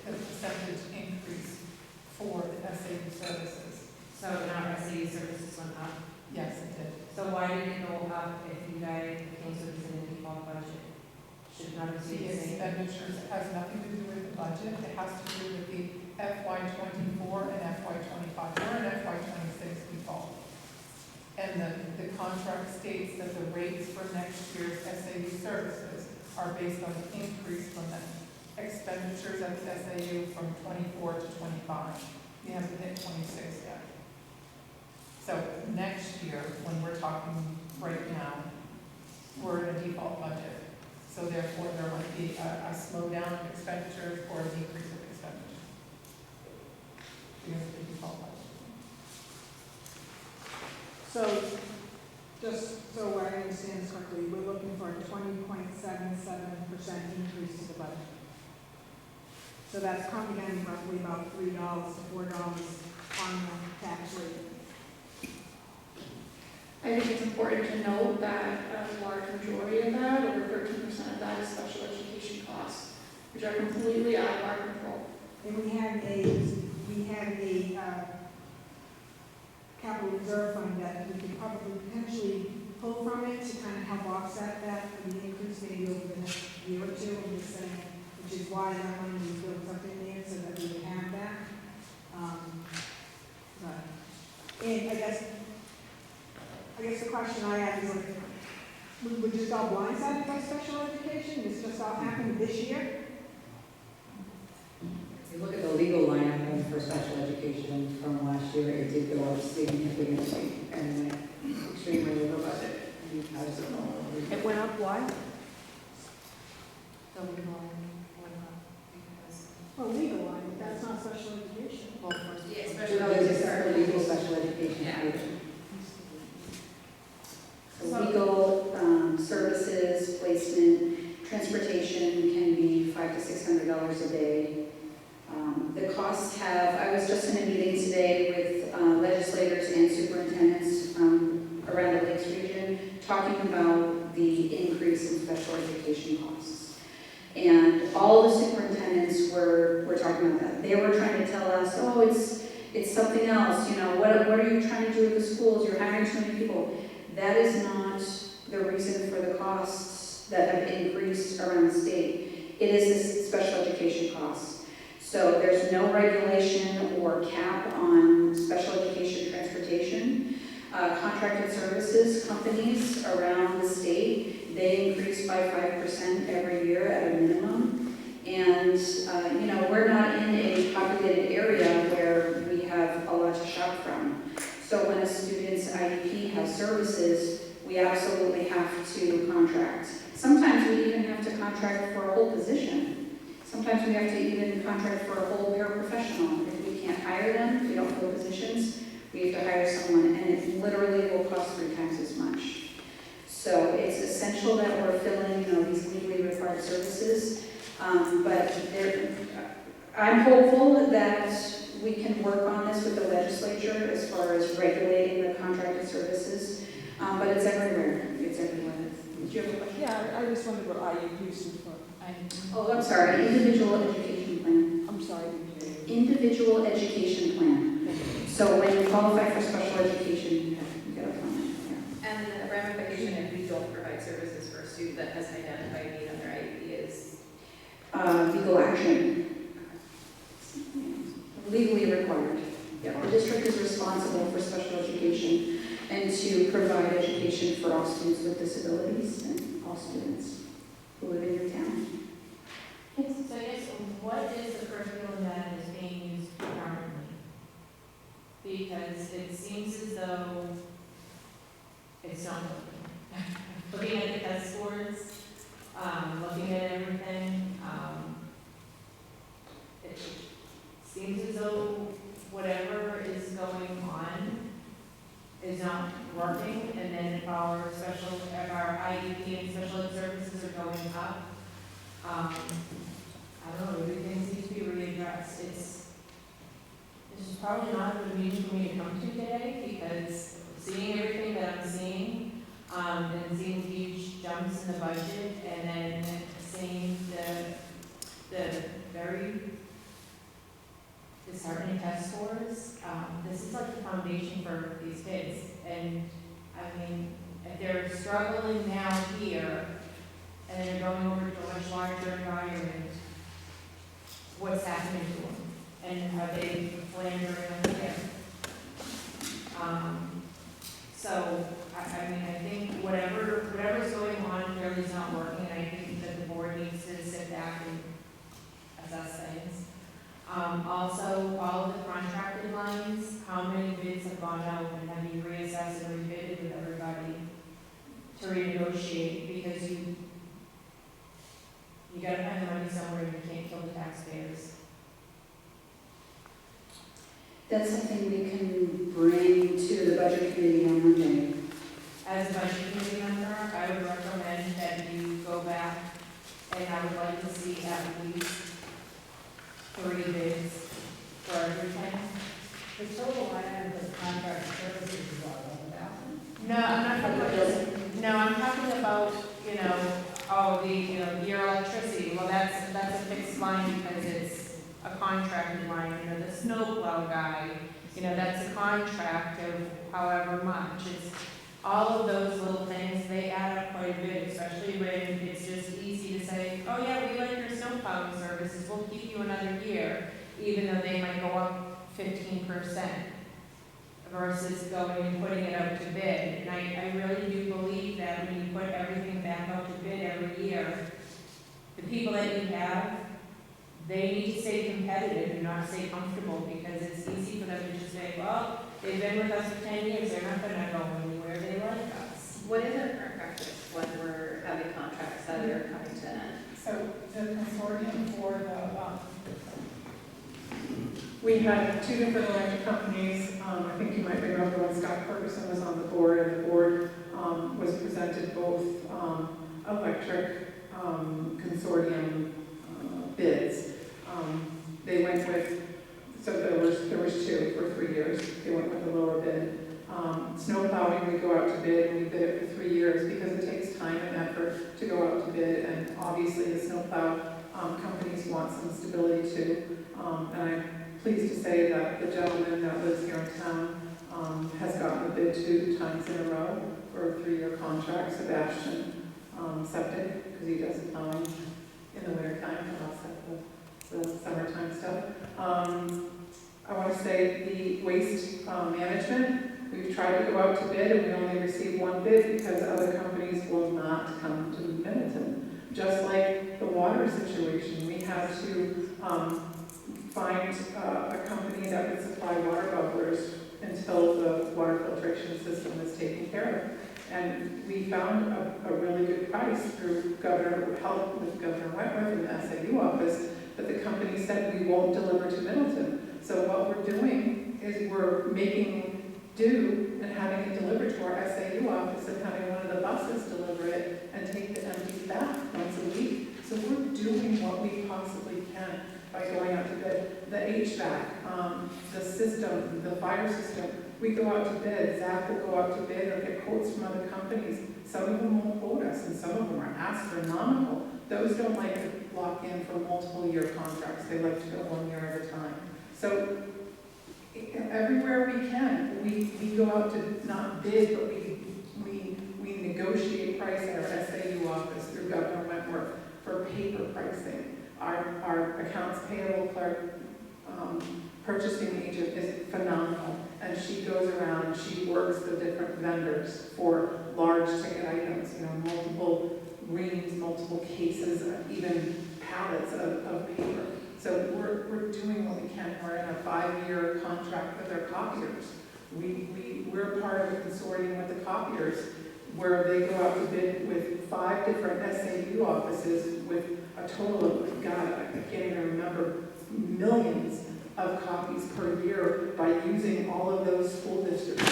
[SPEAKER 13] the percentage increase for the SAU services.
[SPEAKER 7] So now our SAU services went up.
[SPEAKER 13] Yes, it did.
[SPEAKER 7] So why did it go up if you guys Kingswood is in the default budget? Should not have
[SPEAKER 13] The
[SPEAKER 7] seen the same.
[SPEAKER 13] expenditures has nothing to do with the budget. It has to do with the FY24 and FY25. We're in FY26 default. And the contract states that the rates for next year's SAU services are based on the increase from the expenditures at the SAU from 24 to 25. We haven't hit 26 yet. So next year, when we're talking right now, we're in a default budget. So therefore, there might be a slowdown of expenditures or a decrease of expenditures. Because of the default budget.
[SPEAKER 2] So, just so I understand this correctly, we're looking for a 20.77% increase to the budget. So that's coming down roughly about $3 to $4 on the tax rate.
[SPEAKER 14] I think it's important to note that a large majority of that, over 13% of that, is special education costs, which are completely out of our control.
[SPEAKER 2] And we have a capital reserve fund that we could probably potentially pull from it to kind of help offset that for the increase maybe over the next year or two. I'm just saying, which is why that money was built up in there so that we would have that. And I guess the question I have is, we were just all blindsided by special education? This just all happened this year?
[SPEAKER 10] If you look at the legal line item for special education from last year, it did go up significantly and went extremely over budget.
[SPEAKER 6] It went up, why?
[SPEAKER 7] The legal line went up because.
[SPEAKER 2] Well, legal line, but that's not special education.
[SPEAKER 7] Well, first, yeah,
[SPEAKER 10] So
[SPEAKER 7] especially.
[SPEAKER 10] there's a legal special education item.
[SPEAKER 6] So legal services, placement, transportation can be $500 to $600 a day. The costs I was just in a meeting today with legislators and superintendents around the Lakes region talking about the increase in special education costs. And all the superintendents were talking about that. They were trying to tell us, oh, it's something else, what are you trying to do with the schools? You're hiring too many people. That is not the reason for the costs that have increased around the state. it is a special education cost. So there's no regulation or cap on special education transportation. Contracted services companies around the state, they increase by 5% every year at a minimum. And, we're not in a populated area where we have a lot to shop from. So when a student's IEP has services, we absolutely have to contract. Sometimes we even have to contract for a whole position. Sometimes we have to even contract for a whole paraprofessional. If we can't hire them, if we don't fill positions, we have to hire someone, and it literally will cost 3 times as much. So it's essential that we're filling, these legally required services. I'm hopeful that we can work on this with the legislature as far as regulating the contracted services, but it's everywhere. It's everywhere. Did you have a question?
[SPEAKER 4] Yeah, I just wondered what IEP stood for.
[SPEAKER 6] Oh, I'm sorry, individual education plan.
[SPEAKER 4] I'm sorry, I didn't hear you.
[SPEAKER 6] Individual education plan. So when you qualify for special education, you get a plan. Yeah.
[SPEAKER 3] And the ramification if we don't provide services for a student that has identified need under IEP is?
[SPEAKER 6] Legal action. Legally required. Yeah. The district is responsible for special education and to provide education for all students with disabilities and all students who live in your town.
[SPEAKER 7] So I guess, what is the curriculum that is being used currently? Because it seems as though it's not working. Looking at the test scores, looking at everything, it seems as though whatever is going on is not working, and then if our IEP and special ed services are going up, I don't know, everything seems to be readdressed. This is probably not a good meeting for me to come to today, because seeing everything that I'm seeing, and seeing huge jumps in the budget, and then seeing the very disheartening test scores, this is like the foundation for these kids. And I mean, if they're struggling now here, and they're going over to a much larger environment, what's happening to them? And are they floundering here? So, I mean, I think whatever's going on clearly is not working, and I think that the board needs to sit back and assess things. Also, all of the contracted lines, how many bids have gone out, and have you reassessed and rebid with everybody to renegotiate, because you gotta find the money somewhere, and you can't kill the taxpayers.
[SPEAKER 6] That's something we can bring to the budget committee on Monday.
[SPEAKER 7] As a budget committee member, I would recommend that you go back, and I would like to see at least 3 bids for everything.
[SPEAKER 10] The total line of the contract services is what, 11,000?
[SPEAKER 7] No, I'm not talking about this. No, I'm talking about, your electricity. Well, that's a fixed line because it's a contracted line. The snowplow guy, that's a contract of however much. It's all of those little things, they add up quite a bit, especially when it's just easy to say, oh yeah, we like your snowplowing services, we'll keep you another year, even though they might go up 15%, versus going and putting it out to bid. And I really do believe that when you put everything back out to bid every year, the people that you have, they need to stay competitive and not stay comfortable, because it's easy for them to just say, well, they've been with us for 10 years, they're not gonna go anywhere, they like us.
[SPEAKER 3] What is our current practice when we're having contracts that are coming to an end?
[SPEAKER 8] So the consortium for we had 2 different electric companies. I think you might remember when Scott Ferguson was on the board, and the board was presented both electric consortium bids. They went with, so there was 2 for 3 years. They went with the lower bid. Snow plowing, we go out to bid, and we bid it for 3 years because it takes time and effort to go out to bid, and obviously the snow plow companies want some stability too. And I'm pleased to say that the gentleman that lives here in town has gotten the bid 2 times in a row for a 3-year contract, Sebastian Septic, because he does plowing in the wintertime. the summertime stuff. I want to say the waste management, we've tried to go out to bid and we only received one bid because other companies will not come to Middleton. Just like the water situation, we had to find a company that would supply water bubblers until the water filtration system was taken care of. And we found a really good price through help with Governor Wentworth and the SAU office, but the company said we won't deliver to Middleton. So what we're doing is we're making do and having it delivered to our SAU office and having one of the buses deliver it and take the empties back once a week. So we're doing what we possibly can by going out to bid. The HVAC, the system, the fire system, we go out to bid. Zach will go out to bid or get quotes from other companies. Some of them won't quote us and some of them are astronomical. Those don't like to lock in for multiple year contracts. They like to go 1 year at a time. So everywhere we can, we go out to not bid, but we negotiate price at our SAU office through Governor Wentworth for paper pricing. Our accounts payable clerk, purchasing agent is phenomenal, and she goes around and she works the different vendors for large ticket items, multiple reams, multiple cases, even pallets of paper. So we're doing what we can. We're in a 5-year contract with our copiers. We're part of a consortium with the copiers where they go out to bid with 5 different SAU offices with a total of, God, I can't even remember, millions of copies per year by using all of those school districts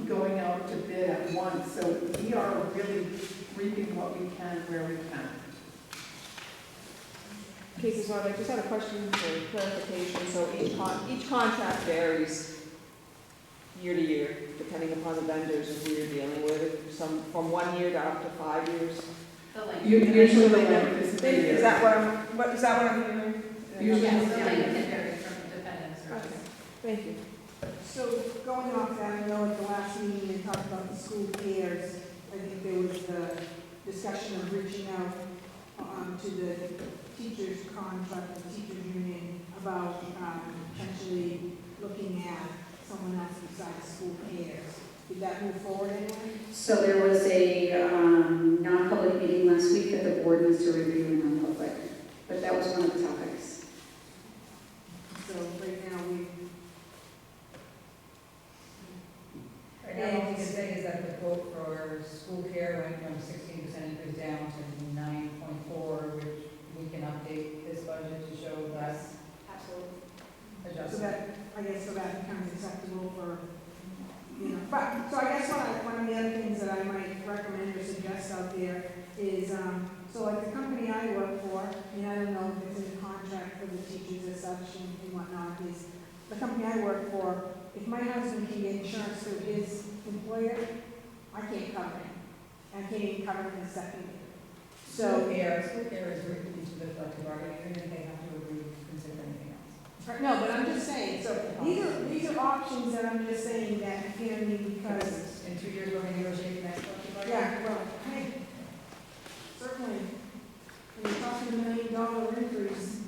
[SPEAKER 8] going out to bid at once. So we are really reaping what we can where we can.
[SPEAKER 4] Casey, so I just had a question for clarification. So each contract varies year to year, depending upon the vendors and who you're dealing with. Some from 1 year to up to 5 years.
[SPEAKER 7] The length.
[SPEAKER 8] Usually the length is 3 years.
[SPEAKER 4] Is that what I'm hearing?
[SPEAKER 8] Usually
[SPEAKER 7] Yes,
[SPEAKER 8] it's
[SPEAKER 7] the
[SPEAKER 8] 3
[SPEAKER 7] length
[SPEAKER 8] years.
[SPEAKER 7] can vary from dependent service.
[SPEAKER 4] Thank you.
[SPEAKER 2] So going off that, I know at the last meeting we talked about the school cares. I think there was the discussion of reaching out to the teachers' contract, the teachers' union, about potentially looking at someone else besides school cares. Did that move forward anyway?
[SPEAKER 6] So there was a non-public meeting last week that the board needs to review in non-public, but that was one of the topics.
[SPEAKER 2] So right now we.
[SPEAKER 10] Right now, all we can say is that the quote for school care went from 16% increase down to 9.4, which we can update this budget to show that
[SPEAKER 2] Absolutely. So
[SPEAKER 10] adjustment.
[SPEAKER 2] that, I guess, so that becomes acceptable for, but, so I guess one of the other things that I might recommend or suggest out there is, so like the company I work for, I don't know if it's in the contract for the teachers as such and whatnot, is the company I work for, if my husband can get insurance through his employer, I can't cover him. I can't even cover him in the second year.
[SPEAKER 10] School care is written into the collective bargaining agreement, they have to agree to consider anything else.
[SPEAKER 2] No, but I'm just saying, so these are options that I'm just saying that, because.
[SPEAKER 10] In 2 years, we're going to negotiate the next collective bargaining.
[SPEAKER 2] Yeah, well, hey, certainly, when you're talking $1 million increase,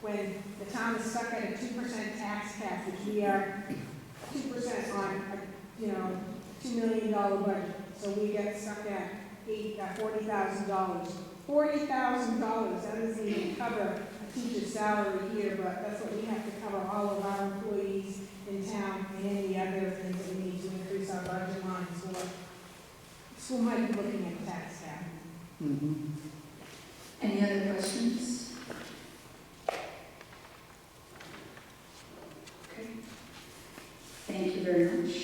[SPEAKER 2] when the town is stuck at a 2% tax cap, which we are 2% on, $2 million budget, so we get stuck at $40,000. $40,000, that doesn't even cover a teacher's salary here, but that's what we have to cover all of our employees in town and any other things that we need to increase our budget lines for. School might be looking at tax cap.
[SPEAKER 6] Any other questions? Okay. Thank you very much.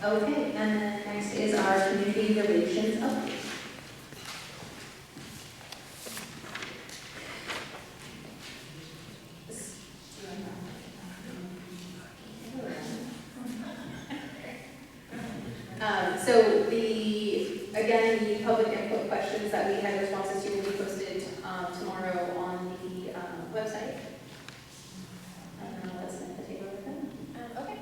[SPEAKER 9] Okay, and then next is our community relations update.
[SPEAKER 3] So again, the public input questions that we had responses to will be posted tomorrow on the website. That's going to take over then. Okay.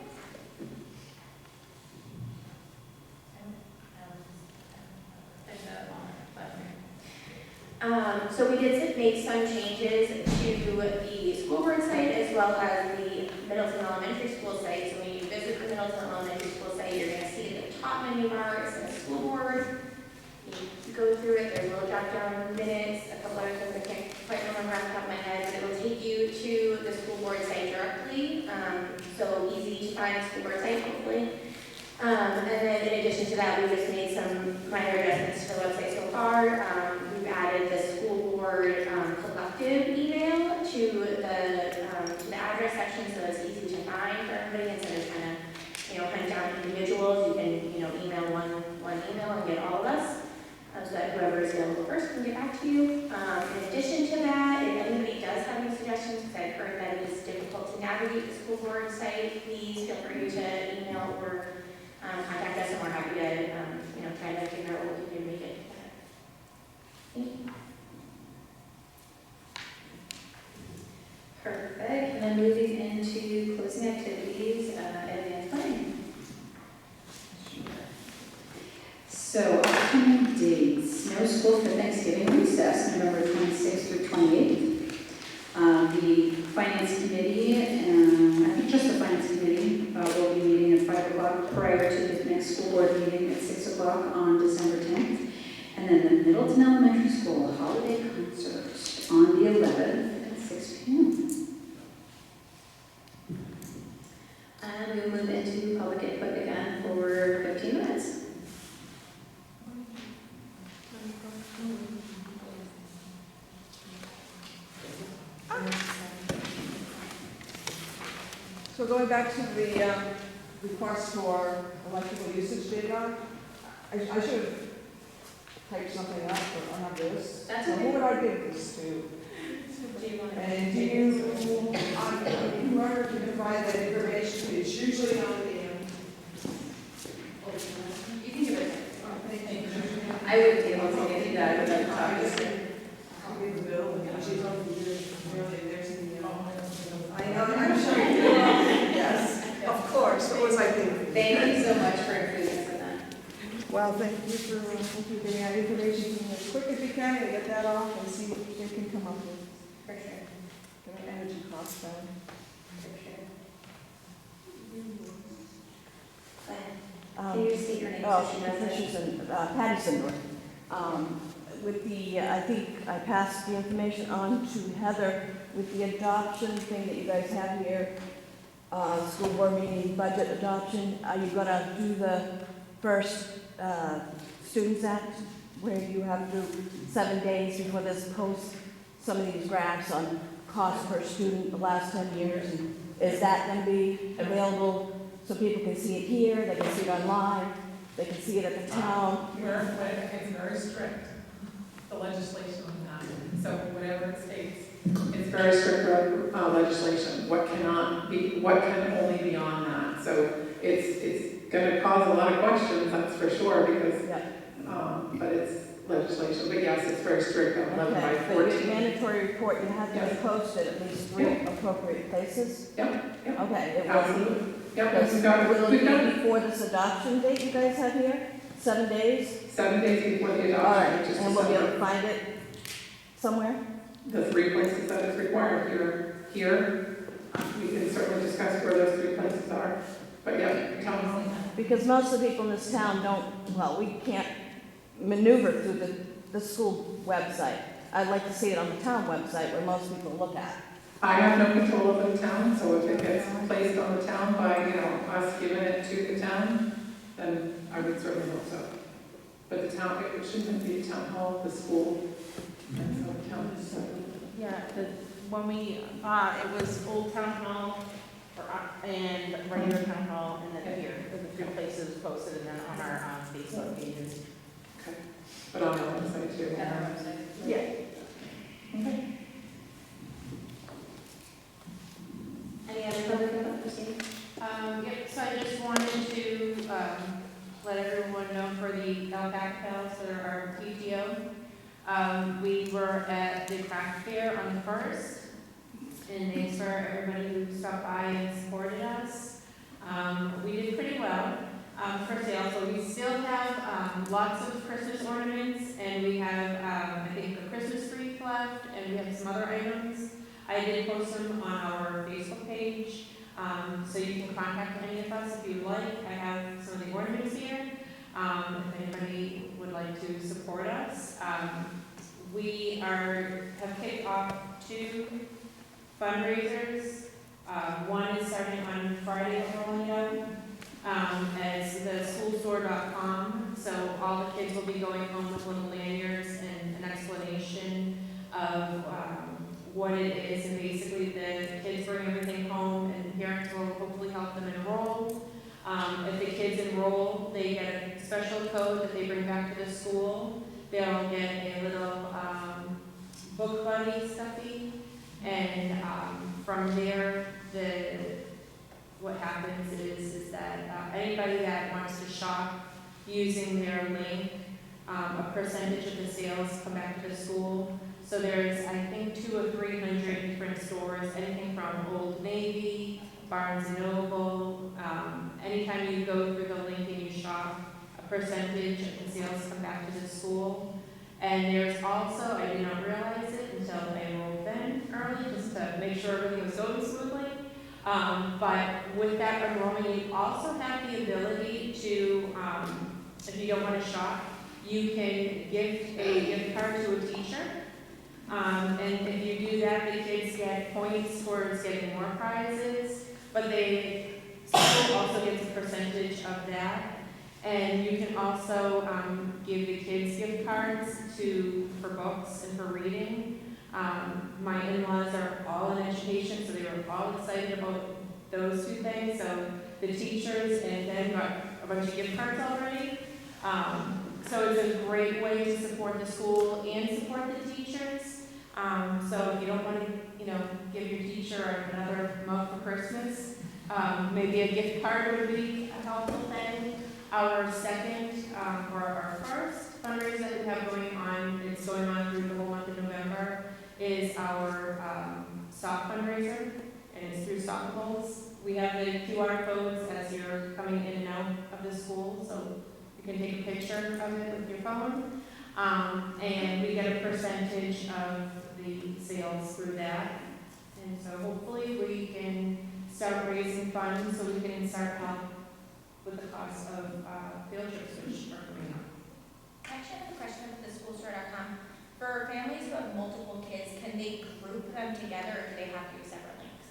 [SPEAKER 9] So we did make some changes to the school board site as well as the Middleton Elementary School site. So when you visit the Middleton Elementary School site, you're going to see at the top menu bar, it says school board. You go through it, there's a little drop down minutes, a couple other things I can't quite remember off the top of my head, but it will take you to the school board site directly. So easy to find the school board site, hopefully. And then in addition to that, we just made some minor adjustments to the website so far. We've added the school board collective email to the address section, so it's easy to find for everybody instead of kind of, hunt down individuals. You can, email one email and get all of us, so that whoever is available first can get back to you. In addition to that, if anybody does have any suggestions, because I've heard that it is difficult to navigate the school board site, please feel free to email or contact us, and we're happy to, try to figure out what we can do to make it better. Thank you. Perfect. And then moving into closing activities, advanced planning.
[SPEAKER 6] So, upcoming dates, no school for Thanksgiving recess, November 26th through 28th. The Finance Committee, and I think just the Finance Committee, will be meeting at 5 o'clock prior to the next school board meeting at 6 o'clock on December 10th. And then the Middleton Elementary School holiday concert on the 11th at 6 p.m.
[SPEAKER 9] And we'll move into public input again for 15 minutes.
[SPEAKER 4] So going back to the request for electrical usage data, I should have typed something up, but I have this.
[SPEAKER 9] That's
[SPEAKER 4] So
[SPEAKER 9] okay.
[SPEAKER 4] who would I give this to?
[SPEAKER 9] Do you want to?
[SPEAKER 4] And do you, whoever can provide that information, it's usually on the,
[SPEAKER 3] You can give it.
[SPEAKER 9] I would be able to get you that, I would like to talk to you.
[SPEAKER 4] I'll give the bill, and she's over here, really, there's the, I know, I'm sure you do. Yes, of course, what was I thinking?
[SPEAKER 3] Thank you so much for including us in that.
[SPEAKER 4] Well, thank you for getting that information as quick as you can, and get that off and see what they can come up with.
[SPEAKER 9] For sure.
[SPEAKER 4] Get our energy costs down.
[SPEAKER 9] For sure. Go ahead. Can you state your name?
[SPEAKER 11] Oh,
[SPEAKER 9] so she knows that?
[SPEAKER 11] Patricia, Patty Sindor. With the, I think I passed the information on to Heather with the adoption thing that you guys have here, school board meeting budget adoption. Are you gonna do the first Students Act, where you have to do 7 days before this post some of these graphs on cost per student the last 10 years? And is that gonna be available so people can see it here, they can see it online, they can see it at the town?
[SPEAKER 13] It's very strict, the legislation on that. So whatever it states, it's very strict legislation. What can only be on that. So it's going to cause a lot of questions, that's for sure, because, but it's legislation. But yes, it's very strict on 11 by
[SPEAKER 11] Okay,
[SPEAKER 13] 14.
[SPEAKER 11] but your mandatory report, you have to be
[SPEAKER 13] Yes.
[SPEAKER 11] posted at least 3 appropriate places?
[SPEAKER 13] Yep.
[SPEAKER 11] Okay, it will
[SPEAKER 13] Absolutely. Yep,
[SPEAKER 11] be,
[SPEAKER 13] we've got,
[SPEAKER 11] will
[SPEAKER 13] we've
[SPEAKER 11] it
[SPEAKER 13] got
[SPEAKER 11] be before this adoption date you guys have here? 7 days?
[SPEAKER 13] 7 days before the
[SPEAKER 11] All right,
[SPEAKER 13] adoption, which is
[SPEAKER 11] and we'll be able
[SPEAKER 13] December.
[SPEAKER 11] to find it somewhere?
[SPEAKER 13] The 3 places that is required here, we can certainly discuss where those 3 places are. But yeah, town hall.
[SPEAKER 11] Because most of the people in this town don't, well, we can't maneuver through the school website. I'd like to see it on the town website where most people look at.
[SPEAKER 13] I have no control over the town, so if it gets placed on the town by, us giving it to the town, then I would certainly hope so. But the town, it shouldn't be town hall, the school, and so the town is separate.
[SPEAKER 15] Yeah, when we, it was Old Town Hall, and regular Town Hall, and then here, the 3 places posted, and then on our Facebook pages.
[SPEAKER 13] Okay. But on our website too.
[SPEAKER 3] At our website.
[SPEAKER 15] Yeah.
[SPEAKER 13] Okay.
[SPEAKER 9] Any other public input, Christine?
[SPEAKER 14] Yep, so I just wanted to
[SPEAKER 15] let everyone know for the Alpaca Pals that are our PTO. We were at the craft fair on the 1st, and thanks for everybody who stopped by and supported us. We did pretty well for sale, so we still have lots of Christmas ornaments, and we have, I think, a Christmas tree left, and we have some other items. I did post them on our Facebook page, so you can contact any of us if you'd like. I have some of the ornaments here, if anybody would like to support us. We have kicked off 2 fundraisers. One is starting on Friday at Rolando, as the schoolstore.com. So all the kids will be going home with little lanyards and an explanation of what it is, and basically the kids bring everything home and parents will hopefully help them enroll. If the kids enroll, they get a special code that they bring back to the school. They'll get a little book buddy stuffy, and from there, what happens is that anybody that wants to shop using their link, a percentage of the sales come back to the school. So there's, I think, 200 or 300 different stores, anything from Old Navy, Barnes & Noble. Anytime you go through the link and you shop, a percentage of the sales come back to the school. And there's also, I did not realize it until I enrolled in early, just to make sure everything was going smoothly. But with that enrollment, you also have the ability to, if you don't want to shop, you can gift a gift card to a teacher. And if you do that, the kids get points towards getting more prizes, but the school also gets a percentage of that. And you can also give the kids gift cards for books and for reading. My in-laws are all in education, so they were all excited about those 2 things. So the teachers and then got a bunch of gift cards already. So it's a great way to support the school and support the teachers. So if you don't want to, give your teacher another mug for Christmas, maybe a gift card would be a helpful thing. Our second, or our first fundraiser that we have going on, it's going on through the whole month of November, is our sock fundraiser, and it's through Stockables. We have the QR codes as you're coming in and out of the school, so you can take a picture of it with your phone. And we get a percentage of the sales through that. And so hopefully we can start raising funds so we can start help with the cost of field trips, which are coming up.
[SPEAKER 3] I actually have a question with the schoolstore.com. For families who have multiple kids, can they group them together, or do they have to use separate links?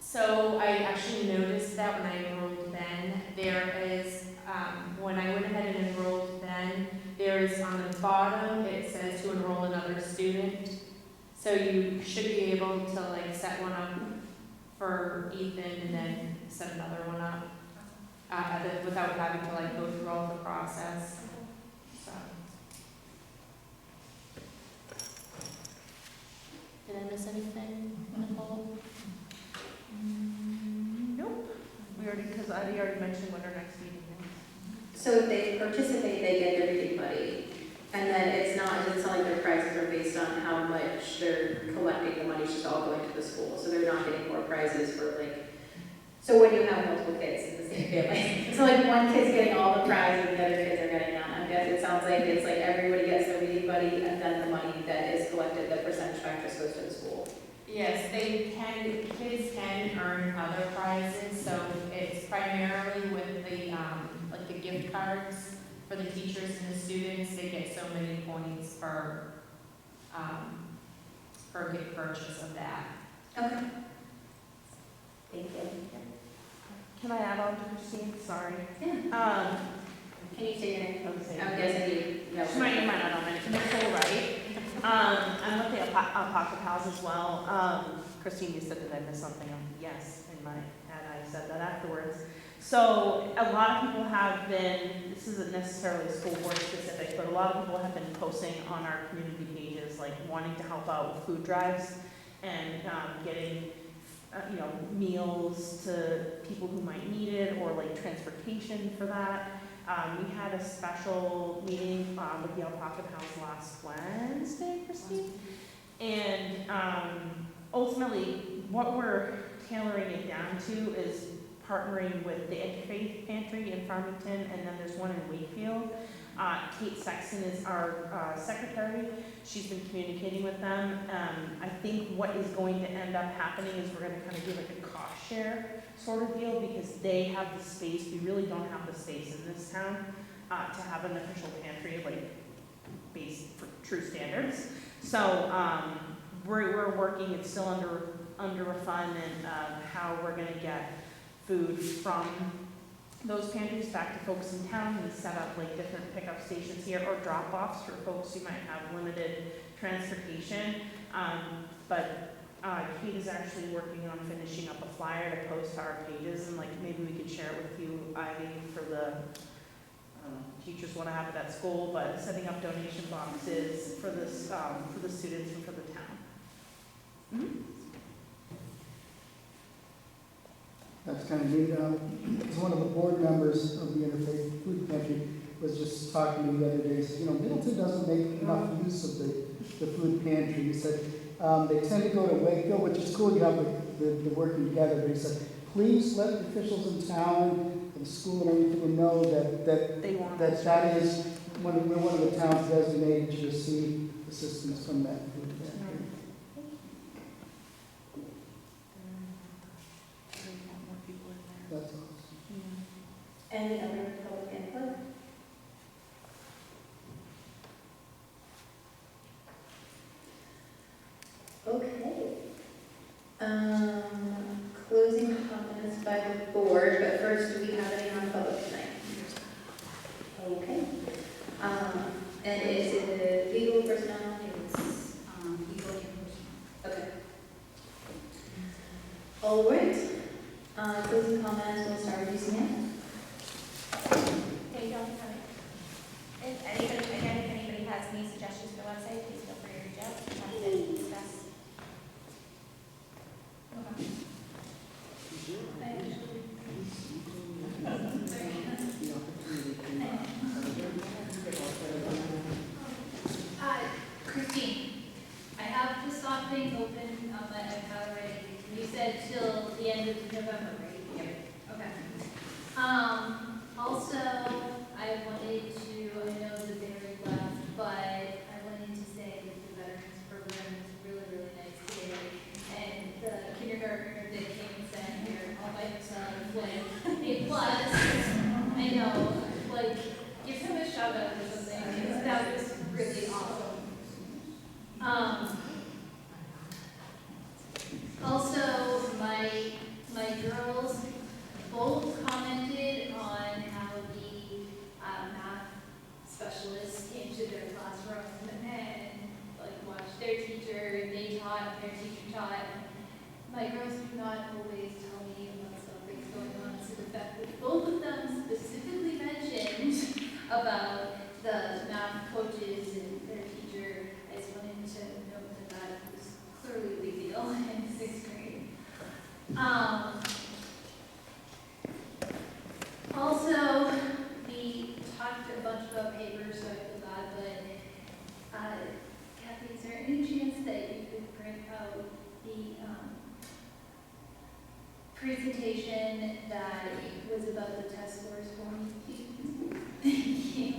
[SPEAKER 15] So I actually noticed that when I enrolled Ben, there is, when I went ahead and enrolled Ben, there is on the bottom, it says to enroll another student. So you should be able to set one up for Ethan and then set another one up without having to go through all the process. So. Did I miss anything, Nicole? Nope. Because I already mentioned what our next meeting is.
[SPEAKER 9] So if they participate, they get their reading buddy. And then it's not like their prizes are based on how much they're collecting, the money's just all going to the school. So they're not getting more prizes for so when you have multiple kids in the same family. So one kid's getting all the prizes and the other kids are getting none. I guess it sounds like it's everybody gets their reading buddy and then the money that is collected, the percentage back just goes to the school.
[SPEAKER 15] Yes, kids can earn other prizes, so it's primarily with the gift cards for the teachers and the students. They get so many points per gift purchase of that.
[SPEAKER 9] Okay. Thank you.
[SPEAKER 15] Can I add on to Christine? Sorry.
[SPEAKER 9] Yeah. Can you say your name? I'm guessing you.
[SPEAKER 15] My name might not know, Nicole Wright. I'm with the Alpaca Pals as well. Christine, you said that I missed something. Yes, and I said that afterwards. So a lot of people have been, this isn't necessarily school board specific, but a lot of people have been posting on our community pages, wanting to help out with food drives and getting,
[SPEAKER 16] know, meals to people who might need it, or like transportation for that. We had a special meeting with the Alpaca House last Wednesday, Christine. And ultimately, what we're tailoring it down to is partnering with the Interfaith Pantry in Farmington, and then there's one in Wakefield. Kate Sexton is our secretary. She's been communicating with them. I think what is going to end up happening is we're going to kind of do like a cost share sort of deal, because they have the space. We really don't have the space in this town to have an official pantry, like based for true standards. So we're working. It's still under refinement of how we're going to get food from those pantries back to folks in town. We set up like different pickup stations here, or drop-offs for folks who might have limited transportation. But Kate is actually working on finishing up a flyer to post to our pages, and like maybe we could share it with you, Ivy, for the teachers want to have it at school, but setting up donation boxes for this for the students and for the town. Mm-hmm.
[SPEAKER 17] That's kind of neat. One of the board members of the Interfaith Food Pantry was just talking to me the other day. He said, you know, Middleton doesn't make enough use of the food pantry. He said they tend to go to Wakefield, which is cool. You have the working together. But he said, please let the officials in town and the school and everything know that is we're one of the towns designated to receive assistance from that food pantry. That's awesome.
[SPEAKER 9] Any other public input? Okay. Closing comments by the board, but first, do we have any non-public tonight? Okay. And is it legal, personnel?
[SPEAKER 12] It's, legal and personal.
[SPEAKER 9] Okay. All right. Closing comments, we'll start with Suzanne.
[SPEAKER 12] Thank you all for coming. If anybody has any suggestions for the website, please feel free to reach out. I'm happy to discuss.
[SPEAKER 7] Christine, I have the soft thing open on my iPad already. You said till the end of November, right? Yep. Okay. Also, I wanted to, I know that Barry left, but I wanted to say that the Veterans Program is really, really nice today. And the kindergartner that came and sat here all by himself, like, A+. I know, like, give him a shout out or something, because that was really awesome. Also, my girls both commented on how the math specialist came to their classroom and like watched their teacher, they taught, their teacher taught. My girls do not always tell me about stuff that's going on, so the fact that both of them specifically mentioned about the math coaches and their teacher, I just wanted to note that was clearly a big deal in 6th grade. Also, we talked a bunch about papers, so I feel bad, but Kathy, is there any chance that you could print out the presentation that was about the test scores for me? Thank you.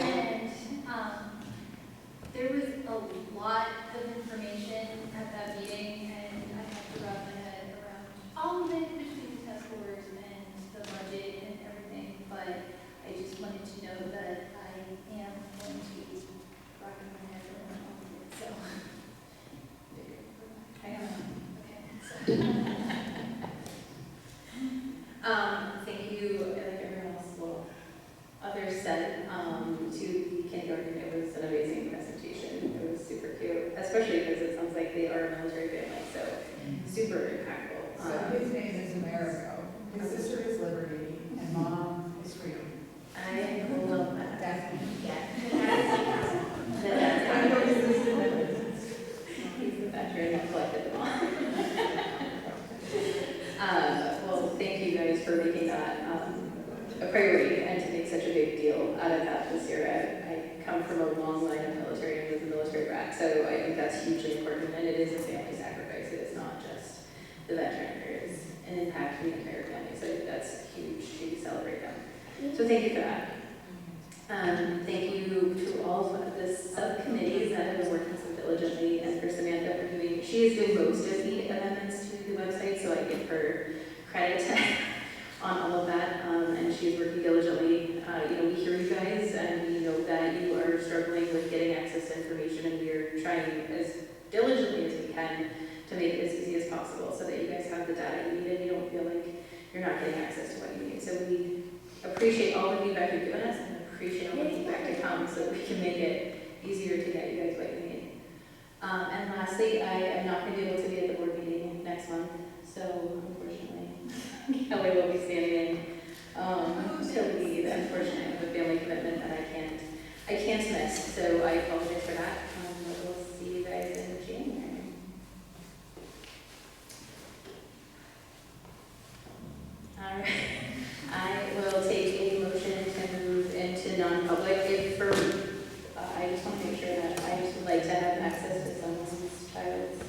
[SPEAKER 7] And there was a lot of information at that meeting, and I have to wrap my head around all of it between the test scores and the budget and everything, but I just wanted to know that I am going to be wrapping my head around all of it, so. I don't know. Okay.
[SPEAKER 9] Thank you, like everyone else, well, others said, to the kindergarten. It was an amazing presentation. It was super cute, especially because it sounds like they are a military family, so super impactful.
[SPEAKER 10] So his name is Americo, his sister is Liberty, and mom is Freedom.
[SPEAKER 9] I love that.
[SPEAKER 10] Definitely.
[SPEAKER 9] Yeah. He's the veteran who collected them all.
[SPEAKER 3] guys for making that a priority and to make such a big deal out of that this year. I come from a long line of military and was a military brat, so I think that's hugely important, and it is a family sacrifice. It is not just the veteran. There is an impact on the entire family, so I think that's huge to celebrate them. So thank you for that. Thank you to all of the subcommittees that have been working so diligently, and for Samantha for doing, she is doing most of the amendments to the website, so I give her credit on all of that, and she's working diligently. We hear you guys, and we know that you are struggling with getting access to information, and we are trying as diligently as we can to make it as easy as possible so that you guys have the data you need and you don't feel like you're not getting access to what you need. So we appreciate all the feedback you've given us and appreciate all the feedback to come so that we can make it easier to get you guys what you need. And lastly, I am not going to be able to be at the board meeting next month, so unfortunately, Kelly will be standing in to lead. Unfortunately, I have a family commitment that I can't miss, so I apologize for that. But we'll see you guys in January. All right. I will take a motion to move into non-public. I just want to make sure that I just would like to have access to someone's child's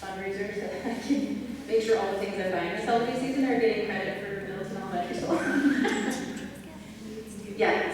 [SPEAKER 3] fundraiser so that I can make sure all the things I buy in the selfie season are getting credit for Middleton Elementary School. Yeah,